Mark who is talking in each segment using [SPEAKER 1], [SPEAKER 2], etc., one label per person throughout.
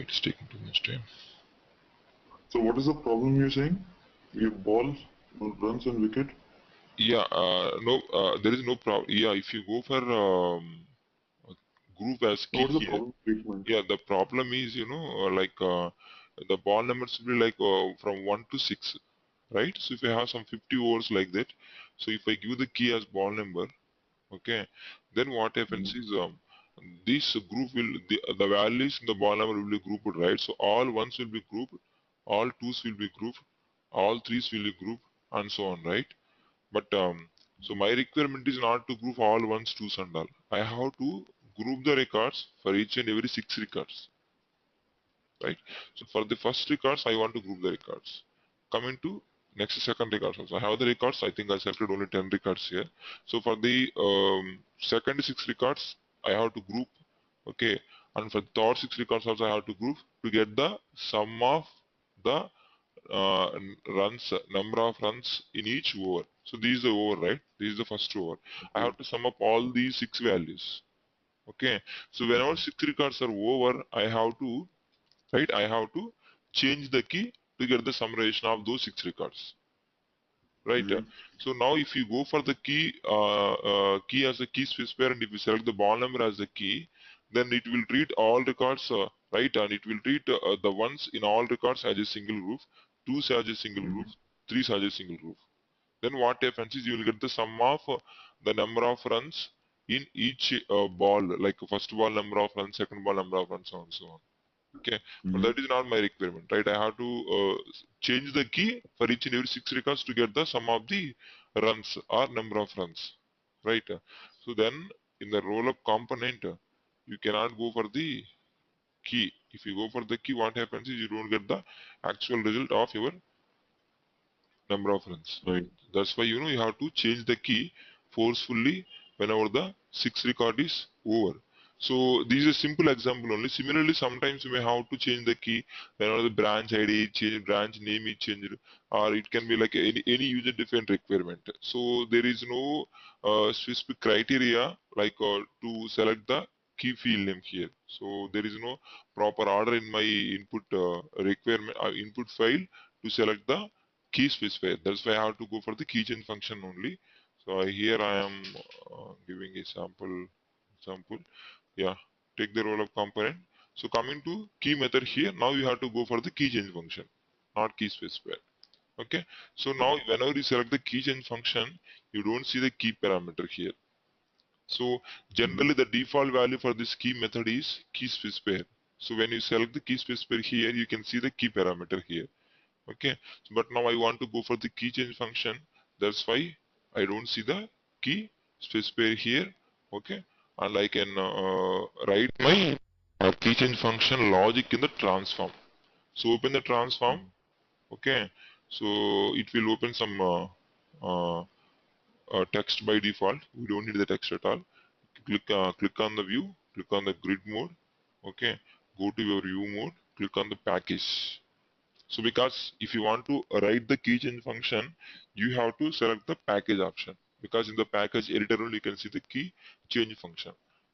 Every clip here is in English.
[SPEAKER 1] it's taking too much time.
[SPEAKER 2] So what is the problem you're saying? Your ball runs on wicket.
[SPEAKER 1] Yeah, no, there is no problem. Yeah, if you go for group as key
[SPEAKER 2] What is the
[SPEAKER 1] here,
[SPEAKER 2] problem treatment?
[SPEAKER 1] yeah, the problem is, the ball numbers will be like from 1 to 6, right? So if I have some 50 overs like that, so if I give the key as ball number, okay, then what happens is this group will, the values in the ball number will be grouped, right? So all ones will be grouped, all twos will be grouped, all threes will be grouped, and so on, right? But so my requirement is not to group all ones, twos, and all. I have to group the records for each and every 6 records, right? So for the first records, I want to group the records. Coming to next second records also. I have the records. I think I selected only 10 records here. So for the second 6 records, I have to group. Okay, and for the third 6 records also I have to group to get the sum of the runs, number of runs in each over. So this is the over, right? This is the first over. I have to sum up all these 6 values. Okay, so whenever 6 records are over, I have to, right? I have to change the key to get the summarization of those 6 records, right? So now if you go for the key as a key specifier, and if you select the ball number as the key, then it will treat all records, right? And it will treat the ones in all records as a single group, twos as a single group, threes as a single group. Then what happens is you will get the sum of the number of runs in each ball, like first ball number of runs, second ball number of runs, so on and so on. Okay, but that is not my requirement, right? I have to change the key for each and every 6 records to get the sum of the runs or number of runs, right? So then in the roll-up component, you cannot go for the key. If you go for the key, what happens is you don't get the actual result of your number of runs, right? That's why you have to change the key forcefully whenever the 6 record is over. So this is a simple example only. Similarly, sometimes you may have to change the key whenever the branch ID is changed, branch name is changed, or it can be like any user defined requirement. So there is no specific criteria like to select the key field name here. So there is no proper order in my input requirement input file to select the key specifier. That's why I have to go for the keychain function only. So here I am giving a sample. Yeah, take the roll of component. So coming to key method here, now you have to go for the key change function, not key specifier. Okay, so now whenever you select the key change function, you don't see the key parameter here. So generally the default value for this key method is key specifier. So when you select the key specifier here, you can see the key parameter here. Okay, but now I want to go for the key change function. That's why I don't see the key specifier here. Okay, and I can write my key change function logic in the transform. So open the transform. Okay, so it will open some text by default. We don't need the text at all. Click on the view, click on the grid mode. Okay, go to your view mode, click on the package. So because if you want to write the key change function, you have to select the package option. Because in the package editor only you can see the key change function.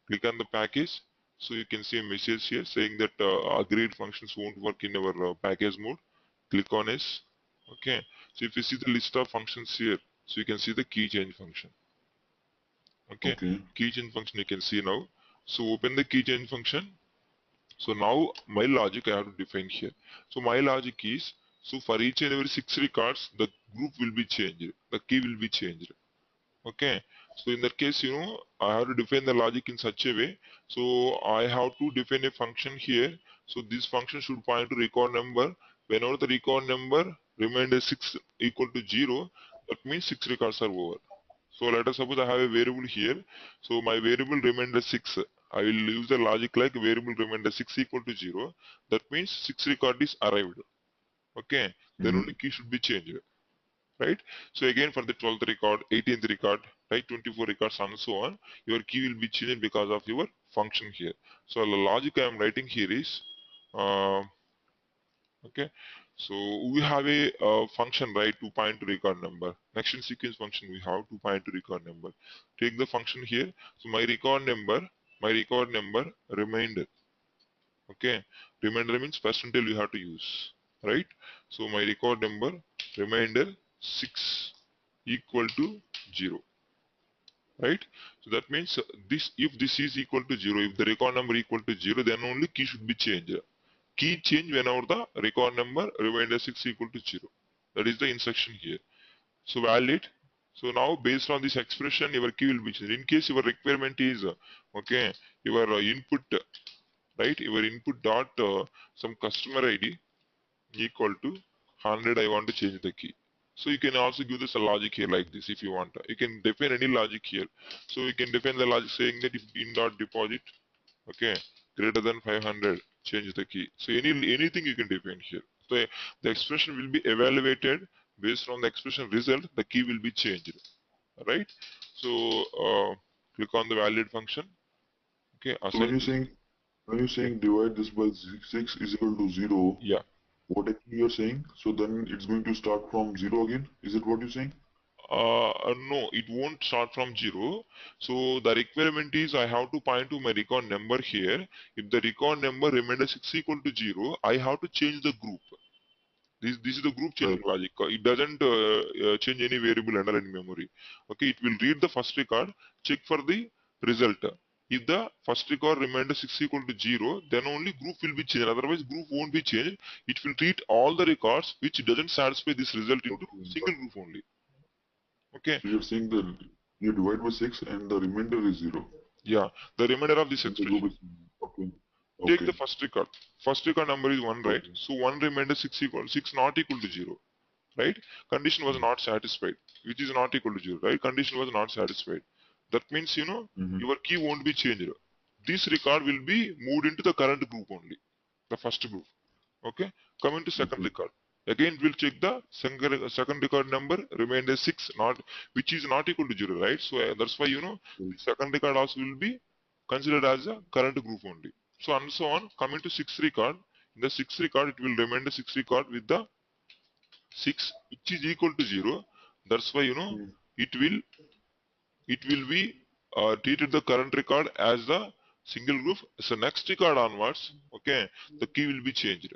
[SPEAKER 1] Click on the package. So you can see a message here saying that agreed functions won't work in our package mode. Click on yes. Okay. So if you see the list of functions here, so you can see the key change function. Okay. Key change function you can see now. So open the key change function. So now my logic I have to define here. So my logic is, so for each and every 6 records, the group will be changed. The key will be changed. Okay. So in that case, I have to define the logic in such a way. So I have to define a function here. So this function should point to record number. Whenever the record number remains 6 equal to 0, that means 6 records are over. So let us suppose I have a variable here. So my variable remainder 6. I will use the logic like variable remainder 6 equal to 0. That means 6 record is arrived. Okay. Then only key should be changed. Right. So again for the 12th record, 18th record, right, 24 records and so on, your key will be changed because of your function here. So the logic I am writing here is okay. So we have a function, right, to point to record number. Next in sequence function we have to point to record number. Take the function here. So my record number remained Okay, remainder means percentile you have to use, right? So my record number remainder 6 equal to 0, right? So that means this, if this is equal to 0, if the record number equal to 0, then only key should be changed. Key change whenever the record number remainder 6 equal to 0. That is the instruction here. So valid. So now based on this expression, your key will be changed. In case your requirement is okay, your input, right? Your input dot some customer ID equal to 100. I want to change the key. So you can also give this a logic here like this if you want. You can define any logic here. So you can define the logic saying that if in dot deposit, okay, greater than 500, change the key. So anything you can define here. So the expression will be evaluated based on the expression result. The key will be changed, right? So click on the valid function. Okay,
[SPEAKER 2] So when
[SPEAKER 1] assign
[SPEAKER 2] you're
[SPEAKER 1] this.
[SPEAKER 2] saying when you're
[SPEAKER 1] Yeah,
[SPEAKER 2] saying divide this by 6 is equal to 0,
[SPEAKER 1] yeah.
[SPEAKER 2] what actually you're saying? So then it's going to start from 0 again. Is it what you're saying?
[SPEAKER 1] No, it won't start from 0. So the requirement is I have to point to my record number here. If the record number remainder 6 equal to 0, I have to change the group. This is the group changing
[SPEAKER 2] Right.
[SPEAKER 1] logic. It doesn't change any variable under any memory. Okay, it will read the first record, check for the result. If the first record remainder 6 equal to 0, then only group will be changed. Otherwise, group won't be changed. It will treat all the records which doesn't satisfy this result into
[SPEAKER 2] Okay.
[SPEAKER 1] single group only. Okay,
[SPEAKER 2] So you're saying that you divide by 6 and the remainder is 0.
[SPEAKER 1] yeah, the remainder of this
[SPEAKER 2] And the
[SPEAKER 1] expression.
[SPEAKER 2] group is okay.
[SPEAKER 1] Take the
[SPEAKER 2] Okay.
[SPEAKER 1] first record. First record number is 1, right?
[SPEAKER 2] Okay.
[SPEAKER 1] So 1 remainder 6 not equal to 0. Right? Condition was
[SPEAKER 2] Mm-hmm.
[SPEAKER 1] not satisfied, which is not equal to 0, right? Condition was not satisfied. That means,
[SPEAKER 2] Mm-hmm.
[SPEAKER 1] your key won't be changed. This record will be moved into the current group only, the first group. Okay? Coming to second
[SPEAKER 2] Okay.
[SPEAKER 1] record. Again, we'll check the second record number, remainder 6, not which is not equal to 0, right? So that's why,
[SPEAKER 2] Right.
[SPEAKER 1] the second record also will be considered as a current group only. So and so on. Coming to sixth record, in the sixth record, it will remain the sixth record with the 6 which is equal to 0. That's why
[SPEAKER 2] Mm.
[SPEAKER 1] it will be treated the current record as the single group. So next record onwards, okay, the key will be changed.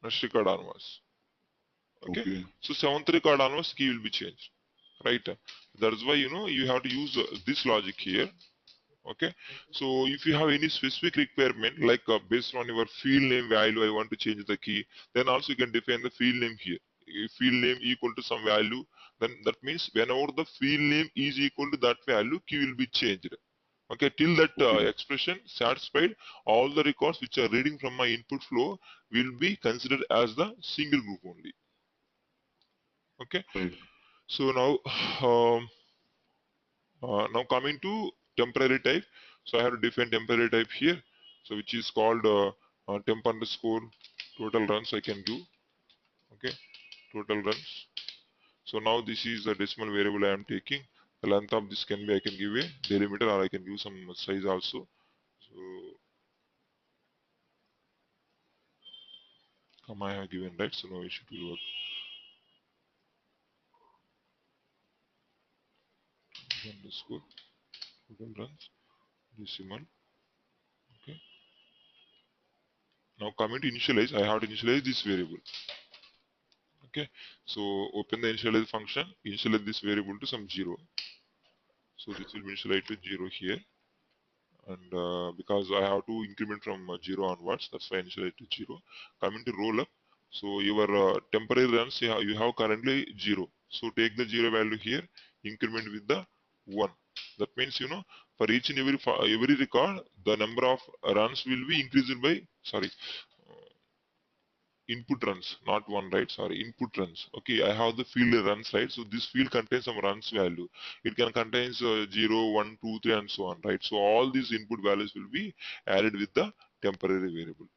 [SPEAKER 1] Next record onwards, okay.
[SPEAKER 2] Okay.
[SPEAKER 1] So seventh record onwards, key will be changed, right? That's why you have to use this logic here. Okay, so if you have any specific requirement like based on your field name value, I want to change the key, then also you can define the field name here. If field name equal to some value, then that means whenever the field name is equal to that value, key will be changed. Okay, till that
[SPEAKER 2] Okay.
[SPEAKER 1] expression satisfied, all the records which are reading from my input flow will be considered as the single group only. Okay,
[SPEAKER 2] Right.
[SPEAKER 1] so now um, now coming to temporary type, so I have to define temporary type here. So which is called temp underscore total runs I can do. Okay, total runs. So now this is the decimal variable I am taking. The length of this can be I can give a delimiter or I can give some size also. So comma I have given, right. So no issue will work. Underscore total runs decimal. Okay. Now coming to initialize, I have to initialize this variable. Okay, so open the initialize function, initialize this variable to some 0. So this will be initialized with 0 here, and because I have to increment from 0 onwards, that's why I initialize to 0. Coming to roll up, so your temporary runs you have currently 0. So take the 0 value here, increment with the 1. That means for each and every record, the number of runs will be increased by, sorry, input runs, not one, right? Sorry, input runs. Okay, I have the field runs, right? So this field contains some runs value. It can contains 0, 1, 2, 3, and so on, right? So all these input values will be added with the temporary variable.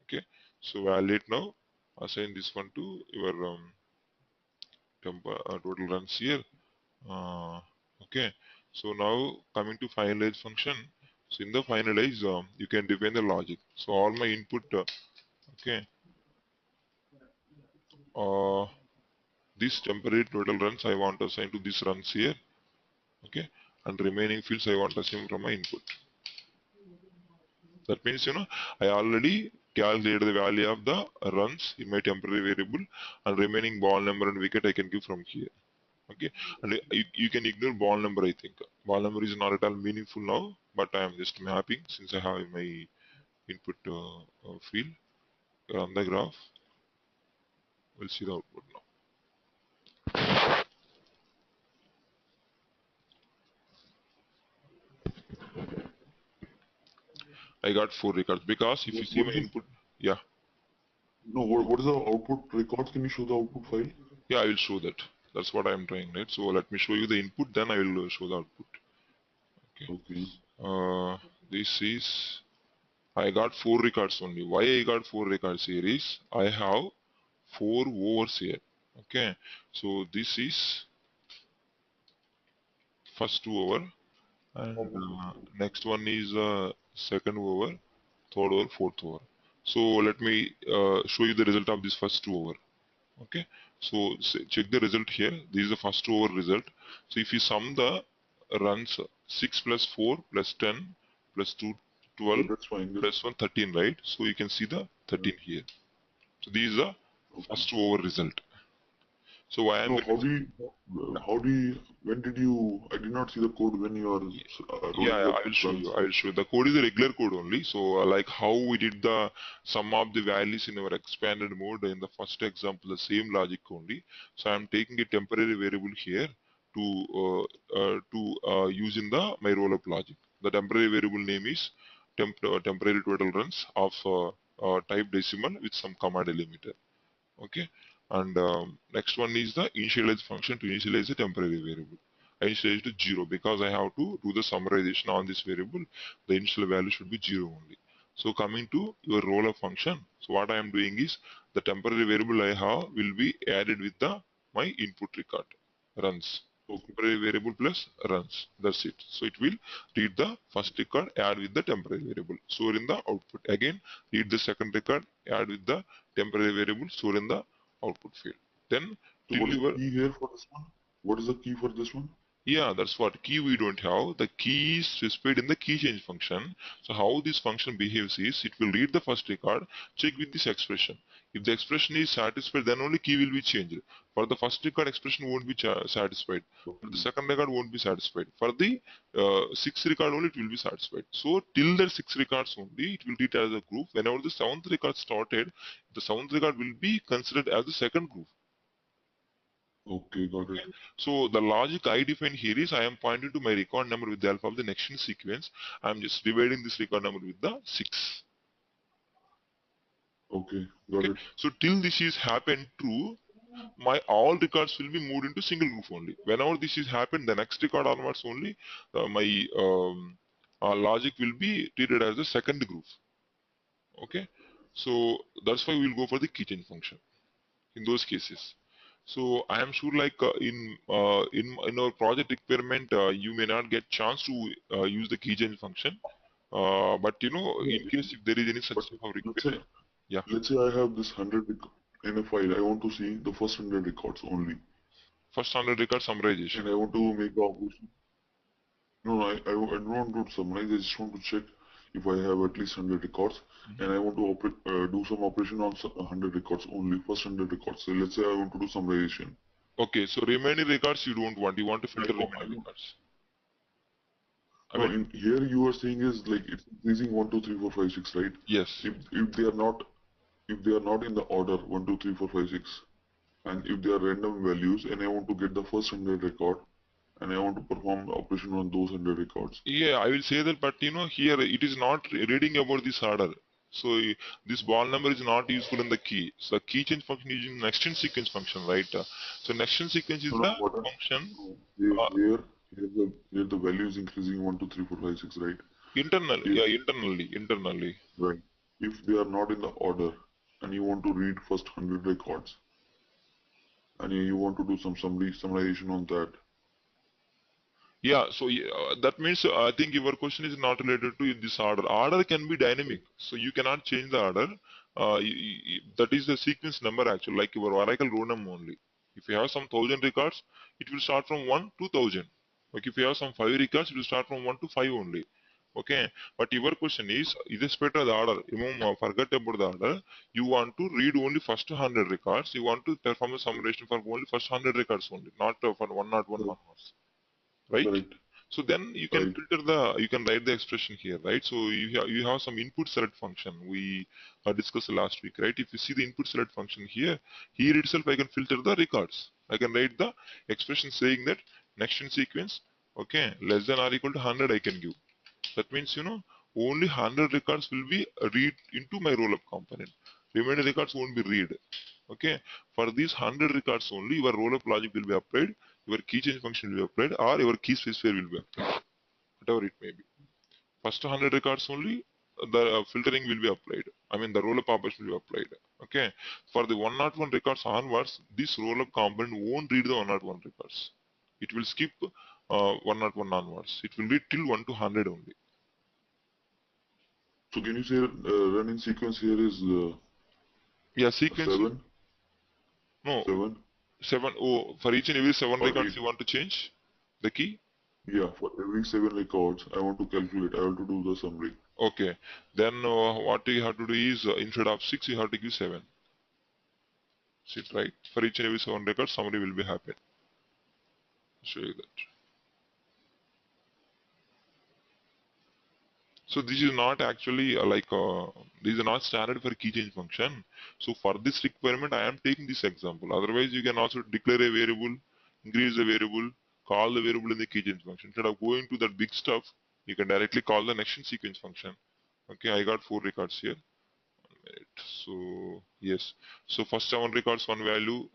[SPEAKER 1] Okay, so validate now. Assign this one to your total runs here. Uh, okay, so now coming to finalize function. So in the finalize, you can define the logic. So all my input, okay. Uh, this temporary total runs I want to assign to this runs here, okay, and remaining fields I want to assign from my input. That means, I already calculated the value of the runs in my temporary variable, and remaining ball number and wicket I can give from here. Okay, and you can ignore ball number. I think ball number is not at all meaningful now, but I am just mapping since I have my input field on the graph. We'll see the output now. I got 4 records because if you see
[SPEAKER 2] What
[SPEAKER 1] my
[SPEAKER 2] is the,
[SPEAKER 1] input, yeah,
[SPEAKER 2] no, what is the output records? Can you show the output file?
[SPEAKER 1] yeah, I will show that. That's what I am trying, right? So let me show you the input, then I will show the output. Okay.
[SPEAKER 2] Okay.
[SPEAKER 1] This is, I got 4 records only. Why I got 4 records here is I have 4 overs here. Okay, so this is first over, and next one is second over, third over, fourth over. So let me show you the result of this first 2 over. Okay, so check the result here. This is the first over result. So if you sum the runs, 6 plus 4 plus 10 plus 2, 12
[SPEAKER 2] That's fine.
[SPEAKER 1] plus 1, 13, right? So you can see the 13 here. So this is the first over result. So why I'm
[SPEAKER 2] No, when did you, I did not see the code when you are
[SPEAKER 1] Yeah,
[SPEAKER 2] rolling
[SPEAKER 1] yeah,
[SPEAKER 2] up
[SPEAKER 1] I will show
[SPEAKER 2] runs.
[SPEAKER 1] you. I will show you. The code is a regular code only. So, like how we did the sum of the values in our expanded mode in the first example, the same logic only. So, I'm taking a temporary variable here to use in the my rollup logic. The temporary variable name is temporary total runs of type decimal with some comma delimiter. Okay, and next one is the initialize function to initialize the temporary variable. I initialize to 0 because I have to do the summarization on this variable. The initial value should be 0 only. So coming to your roller function, so what I am doing is the temporary variable I have will be added with the my input record runs.
[SPEAKER 2] Okay.
[SPEAKER 1] Temporary variable plus runs. That's it. So it will read the first record, add with the temporary variable, store in the output. Again, read the second record, add with the temporary variable, store in the output field. Then
[SPEAKER 2] So
[SPEAKER 1] till
[SPEAKER 2] what is the
[SPEAKER 1] your
[SPEAKER 2] key here for this one? What is the key for this one?
[SPEAKER 1] yeah, that's what key we don't have. The key is specified in the key change function. So how this function behaves is it will read the first record, check with this expression. If the expression is satisfied, then only key will be changed. For the first record, expression won't be satisfied. For the
[SPEAKER 2] Okay.
[SPEAKER 1] second record, won't be satisfied. For the sixth record only, it will be satisfied. So till the six records only, it will treat as a group. Whenever the seventh record started, the seventh record will be considered as the second group.
[SPEAKER 2] Okay, got it.
[SPEAKER 1] So the logic I define here is I am pointing to my record number with the alpha of the next in sequence. I am just dividing this record number with the 6.
[SPEAKER 2] Okay, got
[SPEAKER 1] Okay.
[SPEAKER 2] it.
[SPEAKER 1] So till this is happened true, my all records will be moved into single group only. Whenever this is happened, the next record onwards only, my logic will be treated as the second group. Okay. So that's why we'll go for the keychain function in those cases. So I am sure like in our project requirement you may not get chance to use the keychain function, but
[SPEAKER 2] Yeah,
[SPEAKER 1] in case if there is any
[SPEAKER 2] but
[SPEAKER 1] such type of
[SPEAKER 2] let's say
[SPEAKER 1] requirement, yeah,
[SPEAKER 2] let's say I have this 100 in a file. I want to see the first 100 records only,
[SPEAKER 1] first 100 record summarization.
[SPEAKER 2] and I want to make the operation. No, I don't want to summarize. I just want to check if I have at least 100 records, and I want to do some operation on 100 records only, first 100 records. So let's say I want to do summarization.
[SPEAKER 1] Okay, so remaining records you don't want. You want to filter
[SPEAKER 2] I
[SPEAKER 1] remaining
[SPEAKER 2] want,
[SPEAKER 1] records. I
[SPEAKER 2] no,
[SPEAKER 1] mean,
[SPEAKER 2] in here you are saying is like it's increasing 1, 2, 3, 4, 5, 6, right?
[SPEAKER 1] yes.
[SPEAKER 2] If they are not in the order 1, 2, 3, 4, 5, 6, and if they are random values, and I want to get the first 100 record, and I want to perform the operation on those 100 records.
[SPEAKER 1] Yeah, I will say that, but here it is not reading about this order. So this ball number is not useful in the key. So the key change function is using next in sequence function, right? So next in sequence is
[SPEAKER 2] No, no,
[SPEAKER 1] the
[SPEAKER 2] what?
[SPEAKER 1] function
[SPEAKER 2] No,
[SPEAKER 1] uh,
[SPEAKER 2] here the value is increasing 1, 2, 3, 4, 5, 6, right?
[SPEAKER 1] internal,
[SPEAKER 2] If
[SPEAKER 1] yeah, internally.
[SPEAKER 2] right, if they are not in the order, and you want to read first 100 records, and you want to do some summarization on that.
[SPEAKER 1] Yeah, so that means I think your question is not related to this order. Order can be dynamic, so you cannot change the order. That is the sequence number actually, like your Oracle row number only. If you have some 1000 records, it will start from 1 to 1000. Like if you have some 5 records, it will start from 1 to 5 only. Okay, but your question is irrespective of the order, forget about the order. You want to read only first 100 records. You want to perform a summation for only first 100 records only, not for 101
[SPEAKER 2] Correct.
[SPEAKER 1] onwards, right?
[SPEAKER 2] Correct.
[SPEAKER 1] So then you can
[SPEAKER 2] Right.
[SPEAKER 1] filter you can write the expression here, right? So you have some input select function we discussed last week, right? If you see the input select function here itself I can filter the records. I can write the expression saying that next in sequence, okay, less than or equal to 100 I can give. That means, only 100 records will be read into my rollup component. Remaining records won't be read. Okay. For these 100 records only, your rollup logic will be applied, your key change function will be applied, or your key specifier will be applied. Whatever it may be. First 100 records only, the filtering will be applied. I mean, the rollup operation will be applied. Okay. For the 101 records onwards, this rollup component won't read the 101 records. It will skip 101 onwards. It will read till 1 to 100 only.
[SPEAKER 2] So can you say running sequence here is
[SPEAKER 1] Yeah, sequence.
[SPEAKER 2] 7?
[SPEAKER 1] No,
[SPEAKER 2] 7?
[SPEAKER 1] 7. Oh, for each and every 7
[SPEAKER 2] Or
[SPEAKER 1] records
[SPEAKER 2] 8?
[SPEAKER 1] you want to change the key?
[SPEAKER 2] Yeah, for every 7 records, I want to calculate. I want to do the summary.
[SPEAKER 1] Okay. Then what you have to do is instead of 6, you have to give 7. Sit right. For each and every 7 records, summary will be happen. Show you that. So this is not actually this is not standard for key change function. So for this requirement, I am taking this example. Otherwise, you can also declare a variable, increase the variable, call the variable in the key change function. Instead of going to that big stuff, you can directly call the next in sequence function. Okay, I got 4 records here. 1 minute. So yes. So first 7 records one value,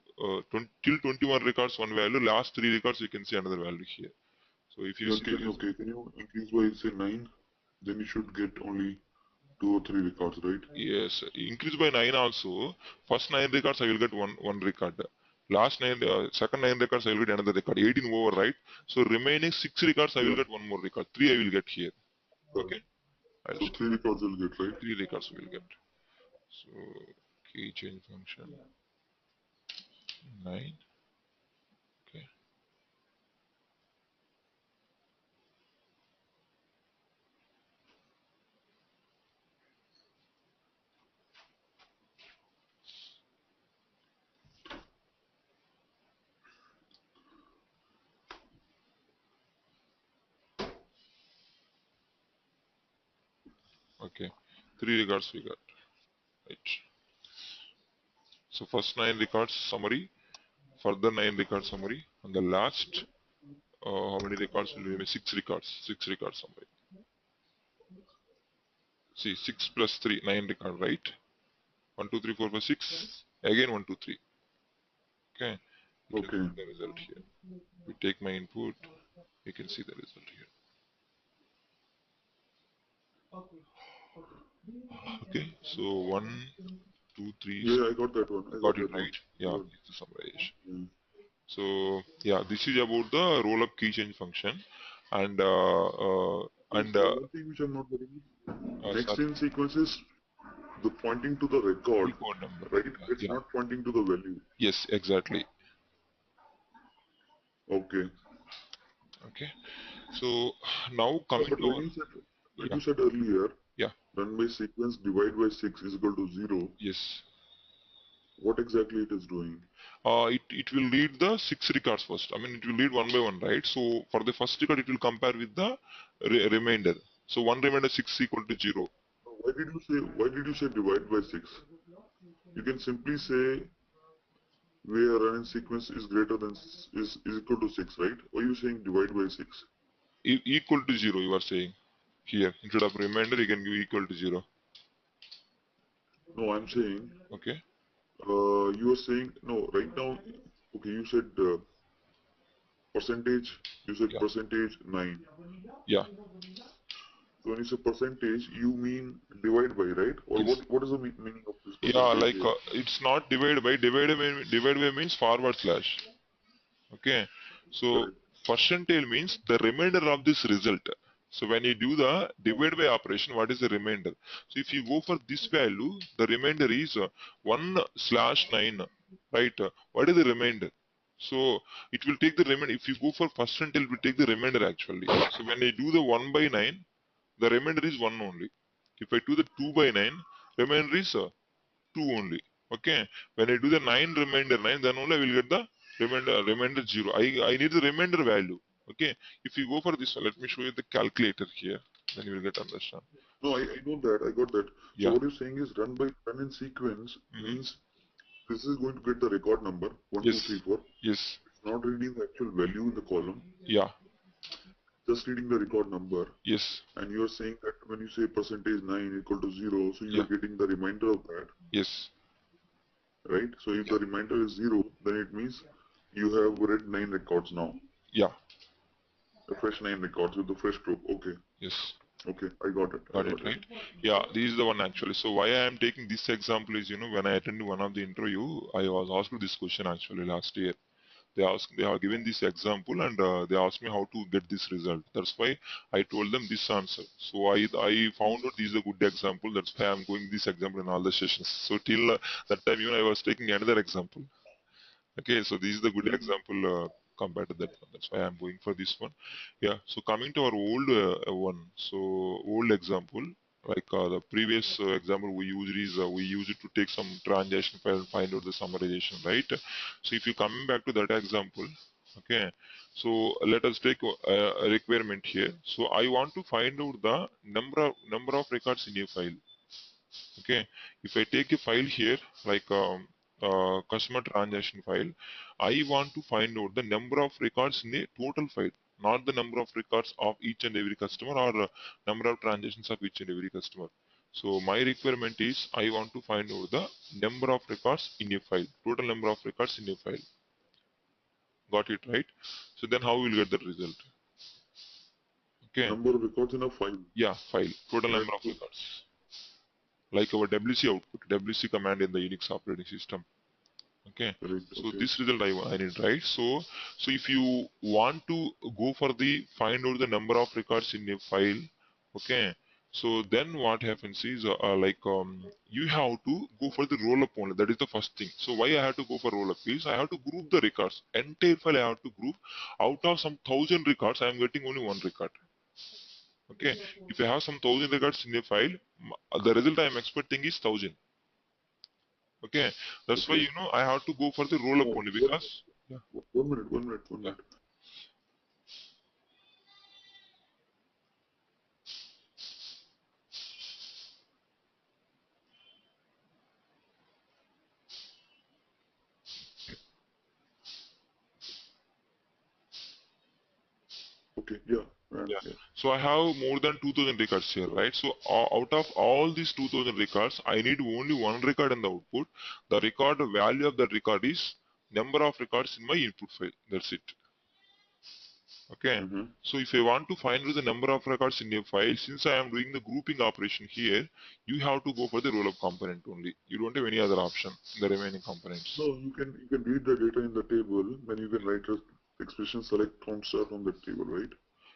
[SPEAKER 1] till 21 records one value. Last 3 records you can see another value here. So if you
[SPEAKER 2] Yeah,
[SPEAKER 1] see the result.
[SPEAKER 2] okay, can you increase by say 9? Then you should get only 2 or 3 records, right?
[SPEAKER 1] Yes, increase by 9 also. First 9 records I will get one record. Last 9, second 9 records I will get another record. 18 over, right? So remaining 6 records I will
[SPEAKER 2] Yeah.
[SPEAKER 1] get one more record. 3 I will get here.
[SPEAKER 2] Correct.
[SPEAKER 1] Okay? I'll
[SPEAKER 2] So
[SPEAKER 1] stop.
[SPEAKER 2] 3 records will get, right?
[SPEAKER 1] 3 records we will get. So key change function 9. Okay. Okay. 3 records we got. Right. So first 9 records summary, further 9 records summary, and the last how many records will be? 6 records. 6 records summary. See 6 plus 3, 9 record, right? 1, 2, 3, 4, 5, 6. Again 1, 2, 3. Okay. You can
[SPEAKER 2] Okay.
[SPEAKER 1] see the result here. We take my input. You can see the result here. Okay. So 1, 2, 3.
[SPEAKER 2] Yeah, I got that one. I got
[SPEAKER 1] Got it
[SPEAKER 2] that one.
[SPEAKER 1] right? Yeah.
[SPEAKER 2] Good.
[SPEAKER 1] It's the summarization.
[SPEAKER 2] Yeah.
[SPEAKER 1] So yeah, this is about the rollup key change function, and
[SPEAKER 2] Okay, so one thing which I'm not getting is next
[SPEAKER 1] sorry,
[SPEAKER 2] in sequence is the pointing to the record,
[SPEAKER 1] record number.
[SPEAKER 2] right? It's
[SPEAKER 1] Yeah.
[SPEAKER 2] not pointing to the value.
[SPEAKER 1] Yes, exactly.
[SPEAKER 2] Okay.
[SPEAKER 1] Okay. So now
[SPEAKER 2] Yeah,
[SPEAKER 1] coming
[SPEAKER 2] but
[SPEAKER 1] to our,
[SPEAKER 2] when
[SPEAKER 1] yeah,
[SPEAKER 2] you said earlier,
[SPEAKER 1] yeah,
[SPEAKER 2] run by sequence divide by 6 is equal to 0,
[SPEAKER 1] yes.
[SPEAKER 2] what exactly it is doing?
[SPEAKER 1] It will read the 6 records first. I mean, it will read one by one, right? So for the first record, it will compare with the remainder. So one remainder 6 equal to 0.
[SPEAKER 2] Why did you say divide by 6? You can simply say where running sequence is greater than is equal to 6, right? Why are you saying divide by 6?
[SPEAKER 1] Equal to 0, you are saying here. Instead of remainder, you can give equal to 0.
[SPEAKER 2] No, I'm saying
[SPEAKER 1] Okay.
[SPEAKER 2] you are saying no right now. Okay, you said percentage. You said
[SPEAKER 1] Yeah.
[SPEAKER 2] percentage 9.
[SPEAKER 1] Yeah.
[SPEAKER 2] So when you say percentage, you mean divide by, right? Or
[SPEAKER 1] Yes.
[SPEAKER 2] what is the meaning of this
[SPEAKER 1] Yeah,
[SPEAKER 2] percentage
[SPEAKER 1] like
[SPEAKER 2] here?
[SPEAKER 1] it's not divide by. Divide by means forward slash. Okay. So
[SPEAKER 2] Correct.
[SPEAKER 1] percentile means the remainder of this result. So when you do the divide by operation, what is the remainder? So if you go for this value, the remainder is 1/9, right? What is the remainder? So it will take the remainder. If you go for percentile, it will take the remainder actually. So when you do the 1/9, the remainder is 1 only. If I do the 2 by 9, remainder is 2 only. Okay, when I do the 9 remainder 9, then only I will get the remainder 0. I need the remainder value. Okay, if you go for this one, let me show you the calculator here, then you will get understand.
[SPEAKER 2] No, I know that. I got that. So
[SPEAKER 1] Yeah.
[SPEAKER 2] what you're saying is run in sequence means this is going to get the record number 1, 2, 3,
[SPEAKER 1] Yes.
[SPEAKER 2] 4.
[SPEAKER 1] Yes.
[SPEAKER 2] It's not reading the actual value in the column,
[SPEAKER 1] Yeah.
[SPEAKER 2] just reading the record number.
[SPEAKER 1] Yes.
[SPEAKER 2] And you're saying that when you say percentage 9 equal to 0, so
[SPEAKER 1] Yeah.
[SPEAKER 2] you're getting the remainder of that,
[SPEAKER 1] Yes.
[SPEAKER 2] right? So if the remainder is 0, then it means you have read 9 records now.
[SPEAKER 1] Yeah.
[SPEAKER 2] A fresh 9 records with the fresh group. Okay.
[SPEAKER 1] Yes.
[SPEAKER 2] Okay, I got it. I
[SPEAKER 1] Got it,
[SPEAKER 2] got it.
[SPEAKER 1] right? Yeah, this is the one actually. So why I am taking this example is, when I attended one of the interview, I was asked this question actually last year. They have given this example and they asked me how to get this result. That's why I told them this answer. So I found out this is a good example. That's why I'm going this example in all the sessions. So till that time, I was taking another example. Okay, so this is the good example compared to that one. That's why I'm going for this one. Yeah, so coming to our old one. So old example, like the previous example we used is we use it to take some transaction file and find out the summarization, right? So if you coming back to that example, okay, so let us take a requirement here. So I want to find out the number of records in a file. Okay, if I take a file here like customer transaction file, I want to find out the number of records in a total file, not the number of records of each and every customer or number of transactions of each and every customer. So my requirement is I want to find out the number of records in a file, total number of records in a file. Got it, right? So then how will get the result? Okay,
[SPEAKER 2] Number of records in a file.
[SPEAKER 1] yeah, file, total
[SPEAKER 2] And
[SPEAKER 1] number of records, like our WC output, WC command in the Unix operating system. Okay,
[SPEAKER 2] correct.
[SPEAKER 1] so
[SPEAKER 2] Okay.
[SPEAKER 1] this result I need, right? So if you want to go for the find out the number of records in a file, okay, so then what happens is you have to go for the roll up only. That is the first thing. So why I have to go for roll up is I have to group the records, entire file I have to group. Out of some 1,000 records I am getting only one record. Okay, if I have some 1,000 records in a file, the result I am expecting is 1,000. Okay, that's why
[SPEAKER 2] Okay.
[SPEAKER 1] I have to go for the roll up
[SPEAKER 2] No,
[SPEAKER 1] only because yeah,
[SPEAKER 2] 1 minute, 1 minute, 1 minute. Okay, yeah.
[SPEAKER 1] yeah.
[SPEAKER 2] Yeah.
[SPEAKER 1] So I have more than 2,000 records here, right? So out of all these 2,000 records, I need only one record in the output. The record value of that record is number of records in my input file. That's it. Okay.
[SPEAKER 2] Mm-hmm.
[SPEAKER 1] So if I want to find out the number of records in a file, since I am doing the grouping operation here, you have to go for the rollup component only. You don't have any other option in the remaining components.
[SPEAKER 2] No, you can read the data in the table, then you can write a expression select count star from the table, right?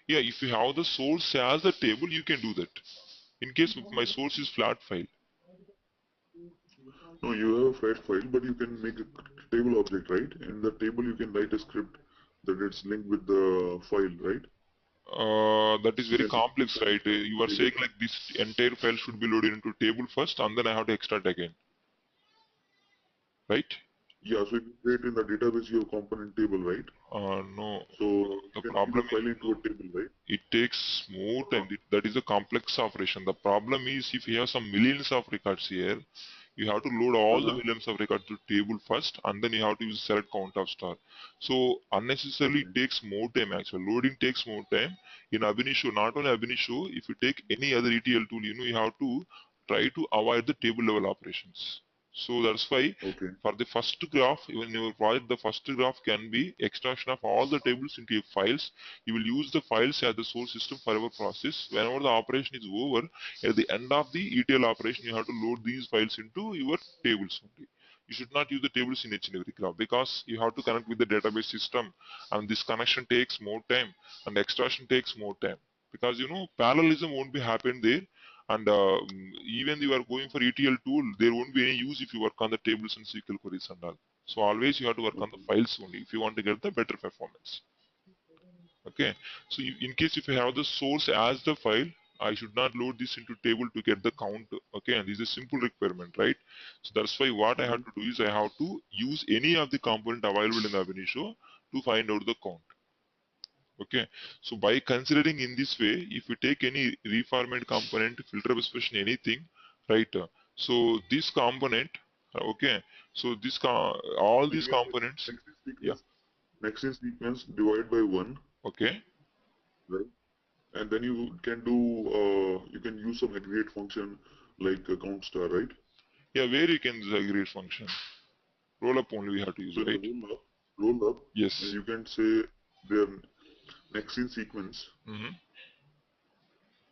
[SPEAKER 1] Yeah, if you have the source as a table, you can do that. In case my source is flat file.
[SPEAKER 2] No, you have a flat file, but you can make a table object, right? In the table, you can write a script that it's linked with the file, right?
[SPEAKER 1] That is
[SPEAKER 2] You
[SPEAKER 1] very
[SPEAKER 2] can
[SPEAKER 1] complex, right? You are
[SPEAKER 2] make
[SPEAKER 1] saying
[SPEAKER 2] it.
[SPEAKER 1] like this entire file should be loaded into table first, and then I have to extract again, right?
[SPEAKER 2] Yeah, so you create in the database your component table, right?
[SPEAKER 1] No.
[SPEAKER 2] So you
[SPEAKER 1] The
[SPEAKER 2] can feed a
[SPEAKER 1] problem is,
[SPEAKER 2] file into a table, right?
[SPEAKER 1] it takes more time. That is a complex operation. The problem is if you have some millions of records here, you have to load all the
[SPEAKER 2] Uh-huh.
[SPEAKER 1] millions of records to table first, and then you have to use select count of star. So unnecessarily
[SPEAKER 2] Okay.
[SPEAKER 1] it takes more time actually. Loading takes more time. In Abinitio, not only Abinitio, if you take any other ETL tool, you have to try to avoid the table level operations. So that's why
[SPEAKER 2] Okay.
[SPEAKER 1] for the first graph, even in your project, the first graph can be extraction of all the tables into files. You will use the files as the source system for our process. Whenever the operation is over, at the end of the ETL operation, you have to load these files into your tables only. You should not use the tables in each and every graph because you have to connect with the database system, and this connection takes more time and extraction takes more time because parallelism won't be happen there, and even you are going for ETL tool, there won't be any use if you work on the tables and SQL queries and all. So always you have to work on the
[SPEAKER 2] Okay.
[SPEAKER 1] files only if you want to get the better performance. Okay, so in case if you have the source as the file, I should not load this into table to get the count. Okay, and this is a simple requirement, right? So that's why what I have to do is I have to use any of the component available in the Abinitio to find out the count. Okay, so by considering in this way, if we take any reformat component, filter expression, anything, right? So this component, okay, so this all
[SPEAKER 2] So you
[SPEAKER 1] these
[SPEAKER 2] can say
[SPEAKER 1] components,
[SPEAKER 2] next in
[SPEAKER 1] yeah,
[SPEAKER 2] sequence, next in sequence divide by 1,
[SPEAKER 1] okay,
[SPEAKER 2] right? And then you can do, you can use some aggregate function like a count star, right?
[SPEAKER 1] yeah, where you can use aggregate function, roll up only we have to use,
[SPEAKER 2] So in the
[SPEAKER 1] right?
[SPEAKER 2] roll up,
[SPEAKER 1] Yes.
[SPEAKER 2] you can say their next in sequence,
[SPEAKER 1] Mm-hmm.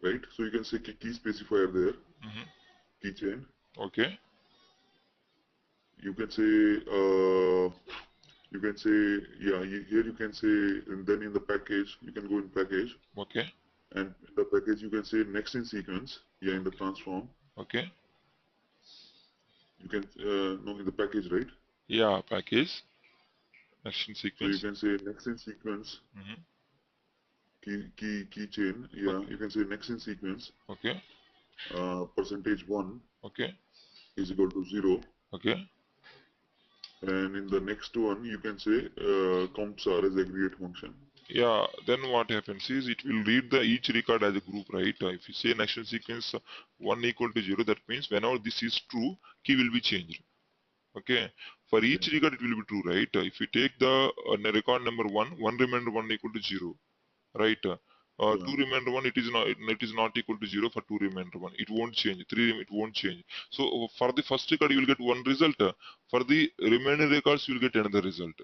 [SPEAKER 2] right? So you can say key specifier there,
[SPEAKER 1] Mm-hmm.
[SPEAKER 2] keychain.
[SPEAKER 1] Okay.
[SPEAKER 2] You can say, yeah, here you can say, and then in the package, you can go in package,
[SPEAKER 1] Okay.
[SPEAKER 2] and in the package you can say next in sequence, yeah, in the transform.
[SPEAKER 1] Okay.
[SPEAKER 2] You can, no, in the package, right?
[SPEAKER 1] Yeah, package action
[SPEAKER 2] So you
[SPEAKER 1] sequence.
[SPEAKER 2] can say next in sequence,
[SPEAKER 1] Mm-hmm.
[SPEAKER 2] keychain, yeah,
[SPEAKER 1] Okay.
[SPEAKER 2] you can say next in sequence,
[SPEAKER 1] Okay.
[SPEAKER 2] percentage 1
[SPEAKER 1] Okay.
[SPEAKER 2] is equal to 0,
[SPEAKER 1] Okay.
[SPEAKER 2] and in the next one you can say count star as aggregate function.
[SPEAKER 1] Yeah, then what happens is it will read the each record as a group, right? If you say an action sequence 1 equal to 0, that means whenever this is true, key will be changed. Okay. For
[SPEAKER 2] Okay.
[SPEAKER 1] each record, it will be true, right? If you take the record number 1, 1 remainder 1 equal to 0, right?
[SPEAKER 2] Yeah,
[SPEAKER 1] 2 remainder 1, it is not equal to 0 for 2 remainder 1. It won't change. 3 it won't change. So for the first record, you will get one result. For the remaining records, you will get another result.